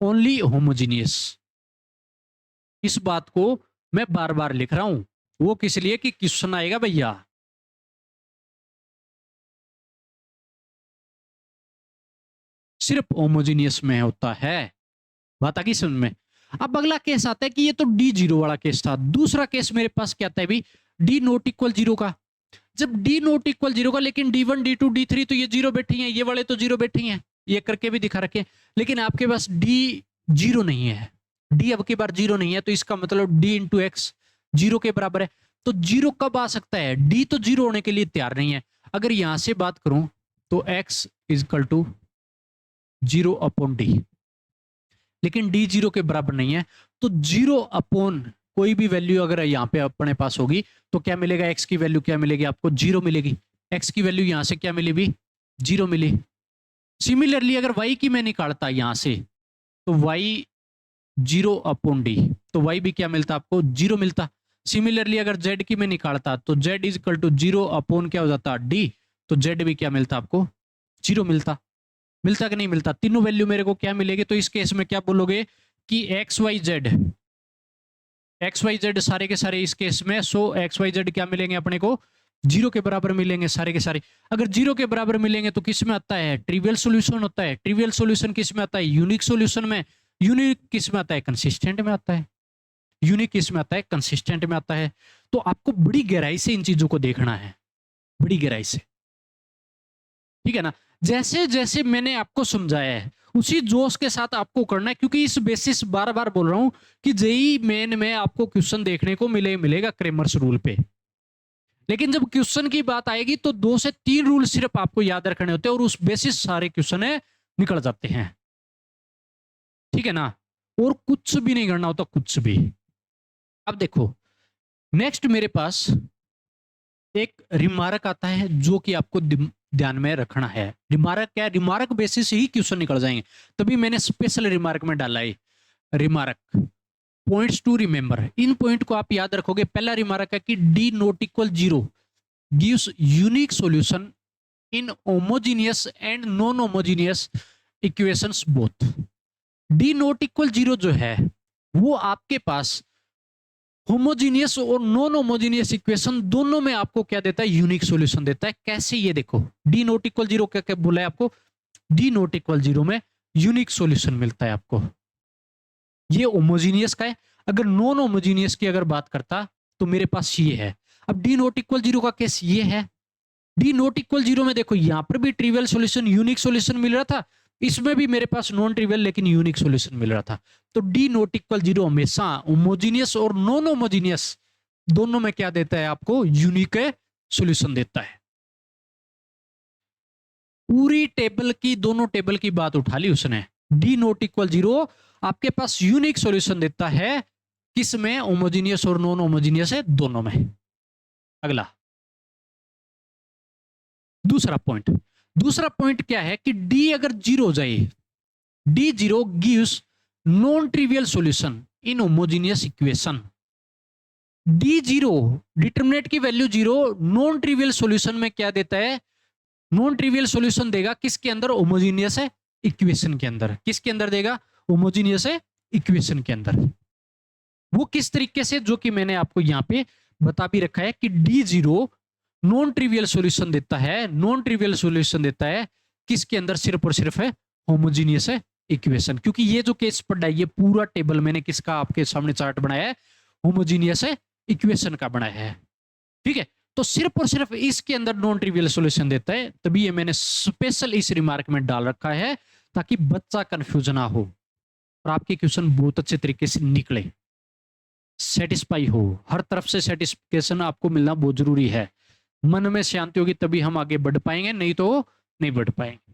ओनली होमोजीनियस। इस बात को मैं बार बार लिख रहा हूं, वो किस लिए कि क्वेश्चन आएगा भैया। सिर्फ होमोजीनियस में होता है, बात आ गई समझ में? अब अगला केस आता है कि ये तो डी जीरो वाला केस था। दूसरा केस मेरे पास क्या आता है भी? डी नोट इक्वल जीरो का। जब डी नोट इक्वल जीरो का, लेकिन D1 D2 D3 तो ये जीरो बैठी हैं, ये वाले तो जीरो बैठी हैं, ये करके भी दिखा रखे, लेकिन आपके पास डी जीरो नहीं है। डी अब की बार जीरो नहीं है, तो इसका मतलब डी इंटू एक्स जीरो के बराबर है। तो जीरो कब आ सकता है? डी तो जीरो होने के लिए तैयार नहीं है। अगर यहां से बात करूं तो X is equal to zero upon D, लेकिन डी जीरो के बराबर नहीं है। तो जीरो अपॉन कोई भी वैल्यू अगर यहाँ पे अपने पास होगी तो क्या मिलेगा? एक्स की वैल्यू क्या मिलेगी आपको? जीरो मिलेगी। एक्स की वैल्यू यहां से क्या मिली भी? जीरो मिली। सिमिलरली अगर वाई की मैं निकालता यहां से, तो वाई जीरो अपॉन डी, तो वाई भी क्या मिलता आपको? जीरो मिलता। सिमिलरली अगर जेड की मैं निकालता तो Z is equal to zero upon क्या हो जाता? डी, तो जेड भी क्या मिलता आपको? जीरो मिलता। मिलता कि नहीं मिलता? तीनों वैल्यू मेरे को क्या मिलेगी? तो इस केस में क्या बोलोगे कि एक्स वाई जेड सारे के सारे इस केस में, सो एक्स वाई जेड क्या मिलेंगे अपने को? जीरो के बराबर मिलेंगे सारे के सारे। अगर जीरो के बराबर मिलेंगे तो किस में आता है? ट्रिवियल सॉल्यूशन होता है। ट्रिवियल सॉल्यूशन किस में आता है? यूनिक सॉल्यूशन में। यूनिक किस में आता है? कंसिस्टेंट में आता है। यूनिक किस में आता है? कंसिस्टेंट में आता है। तो आपको बड़ी गहराई से इन चीजों को देखना है, बड़ी गहराई से, ठीक है ना। जैसे जैसे मैंने आपको समझाया है उसी जोश के साथ आपको करना है, क्योंकि इस बेसिस बार बार बोल रहा हूं कि जेई मेन में आपको क्वेश्चन देखने को मिलेगा क्रेमर्स रूल पे। लेकिन जब क्वेश्चन की बात आएगी तो 2 से 3 रूल सिर्फ आपको याद रखने होते हैं और उस बेसिस सारे क्वेश्चन निकल जाते हैं, ठीक है ना। और कुछ भी नहीं करना होता, कुछ भी। अब देखो नेक्स्ट मेरे पास एक रिमार्क आता है जो कि आपको ध्यान में रखना है। रिमार्क क्या है? रिमार्क बेसिस से ही क्वेश्चन निकल जाएंगे, तभी मैंने स्पेशल रिमार्क में डाला है। रिमार्क पॉइंट्स टू रिमेंबर, इन पॉइंट को आप याद रखोगे। पहला रिमार्क है कि D not equal zero gives unique solution in homogeneous and non homogeneous equations both. D not equal zero जो है वो आपके पास होमोजीनियस और नॉन होमोजीनियस इक्वेशन दोनों में आपको क्या देता है? यूनिक सॉल्यूशन देता है। कैसे? ये देखो, डी नॉट इक्वल जीरो क्या क्या बोला है आपको? डी नॉट इक्वल जीरो में यूनिक सॉल्यूशन मिलता है आपको। ये होमोजीनियस का है। अगर नॉन होमोजीनियस की अगर बात करता तो मेरे पास ये है। अब डी नॉट इक्वल जीरो का केस ये है। डी नॉट इक्वल जीरो में देखो, यहां पर भी ट्रिवियल सॉल्यूशन यूनिक सॉल्यूशन मिल रहा था, इसमें भी मेरे पास नॉन ट्रिवियल लेकिन यूनिक सॉल्यूशन मिल रहा था। तो डी नॉट इक्वल जीरो हमेशा होमोजीनियस और नॉन होमोजीनियस दोनों में क्या देता है? आपको यूनिक सॉल्यूशन देता है। पूरी टेबल की, दोनों टेबल की बात उठा ली उसने। डी नॉट इक्वल जीरो आपके पास यूनिक सॉल्यूशन देता है, किसमें? होमोजीनियस और नॉन होमोजीनियस है दोनों में। अगला दूसरा पॉइंट क्या है कि डी अगर जीरो हो जाए, D zero gives non trivial solution in homogeneous equation. D zero determinant की value zero, non trivial solution में क्या देता है? नॉन ट्रिवियल सॉल्यूशन देगा किसके अंदर? होमोजीनियस है इक्वेशन के अंदर। किसके अंदर देगा? होमोजीनियस है इक्वेशन के अंदर। वो किस तरीके से? जो कि मैंने आपको यहां पे बता भी रखा है कि D zero non trivial solution देता है। नॉन ट्रिवियल सॉल्यूशन देता है किसके अंदर? सिर्फ और सिर्फ है होमोजीनियस है इक्वेशन। क्योंकि ये जो केस पढ़ा है, ये पूरा टेबल मैंने किसका आपके सामने चार्ट बनाया है? होमोजीनियस है इक्वेशन का बनाया है। ठीक है, तो सिर्फ और सिर्फ इसके अंदर नॉन ट्रिवियल सॉल्यूशन देता है, तभी ये मैंने स्पेशल इस रिमार्क में डाल रखा है ताकि बच्चा कंफ्यूज ना हो और आपके क्वेश्चन बहुत अच्छे तरीके से निकले, सेटिस्फाई हो। हर तरफ से सेटिस्फिकेशन आपको मिलना बहुत जरूरी है। मन में शांति होगी तभी हम आगे बढ़ पाएंगे, नहीं तो नहीं बढ़ पाएंगे।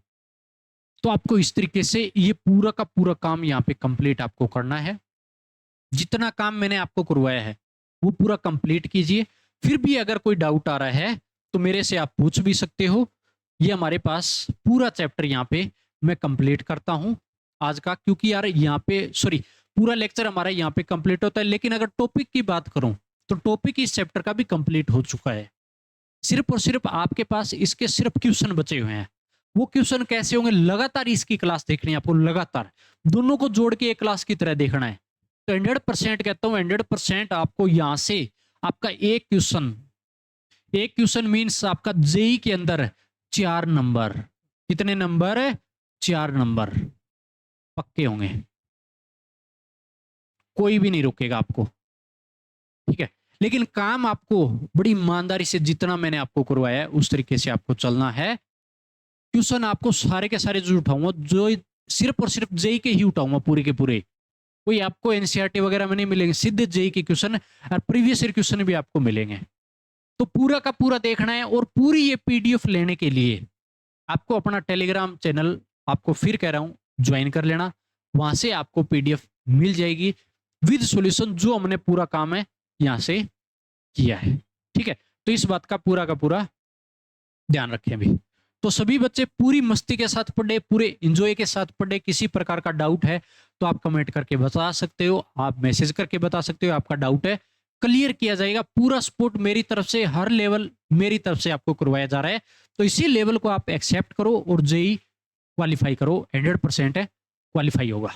तो आपको इस तरीके से ये पूरा का पूरा काम यहाँ पे कंप्लीट आपको करना है। जितना काम मैंने आपको करवाया है वो पूरा कंप्लीट कीजिए। फिर भी अगर कोई डाउट आ रहा है तो मेरे से आप पूछ भी सकते हो। ये हमारे पास पूरा चैप्टर यहाँ पे मैं कंप्लीट करता हूँ आज का, क्योंकि यार यहाँ पे पूरा लेक्चर हमारा यहाँ पे कंप्लीट होता है। लेकिन अगर टॉपिक की बात करूं तो टॉपिक इस चैप्टर का भी कंप्लीट हो चुका है। सिर्फ और सिर्फ आपके पास इसके सिर्फ क्वेश्चन बचे हुए हैं। वो क्वेश्चन कैसे होंगे? लगातार इसकी क्लास देखनी है आपको, लगातार दोनों को जोड़ के एक क्लास की तरह देखना है। तो 100% कहता हूँ, 100% आपको यहाँ से आपका एक क्वेश्चन मीन्स आपका जेई के अंदर 4 नंबर। कितने नंबर? 4 नंबर पक्के होंगे, कोई भी नहीं रोकेगा आपको। ठीक है, लेकिन काम आपको बड़ी ईमानदारी से, जितना मैंने आपको करवाया है उस तरीके से आपको चलना है। क्वेश्चन आपको सारे के सारे जो उठाऊंगा, जो सिर्फ और सिर्फ जेई के ही उठाऊंगा पूरे के पूरे। कोई आपको एनसीईआरटी वगैरह में नहीं मिलेंगे, सीधे जेई के क्वेश्चन और प्रीवियस ईयर क्वेश्चन भी आपको मिलेंगे। तो पूरा का पूरा देखना है। और पूरी ये पीडीएफ लेने के लिए आपको अपना टेलीग्राम चैनल, आपको फिर कह रहा हूं, ज्वाइन कर लेना। वहां से आपको पीडीएफ मिल जाएगी विद सॉल्यूशन, जो हमने पूरा काम है यहां से किया है। ठीक है, तो इस बात का पूरा ध्यान रखें अभी। तो सभी बच्चे पूरी मस्ती के साथ पढ़े, पूरे एंजॉय के साथ पढ़े। किसी प्रकार का डाउट है तो आप कमेंट करके बता सकते हो, आप मैसेज करके बता सकते हो। आपका डाउट है क्लियर किया जाएगा। पूरा सपोर्ट मेरी तरफ से, हर लेवल मेरी तरफ से आपको करवाया जा रहा है। तो इसी लेवल को आप एक्सेप्ट करो और जेई क्वालिफाई करो, 100% है क्वालिफाई होगा।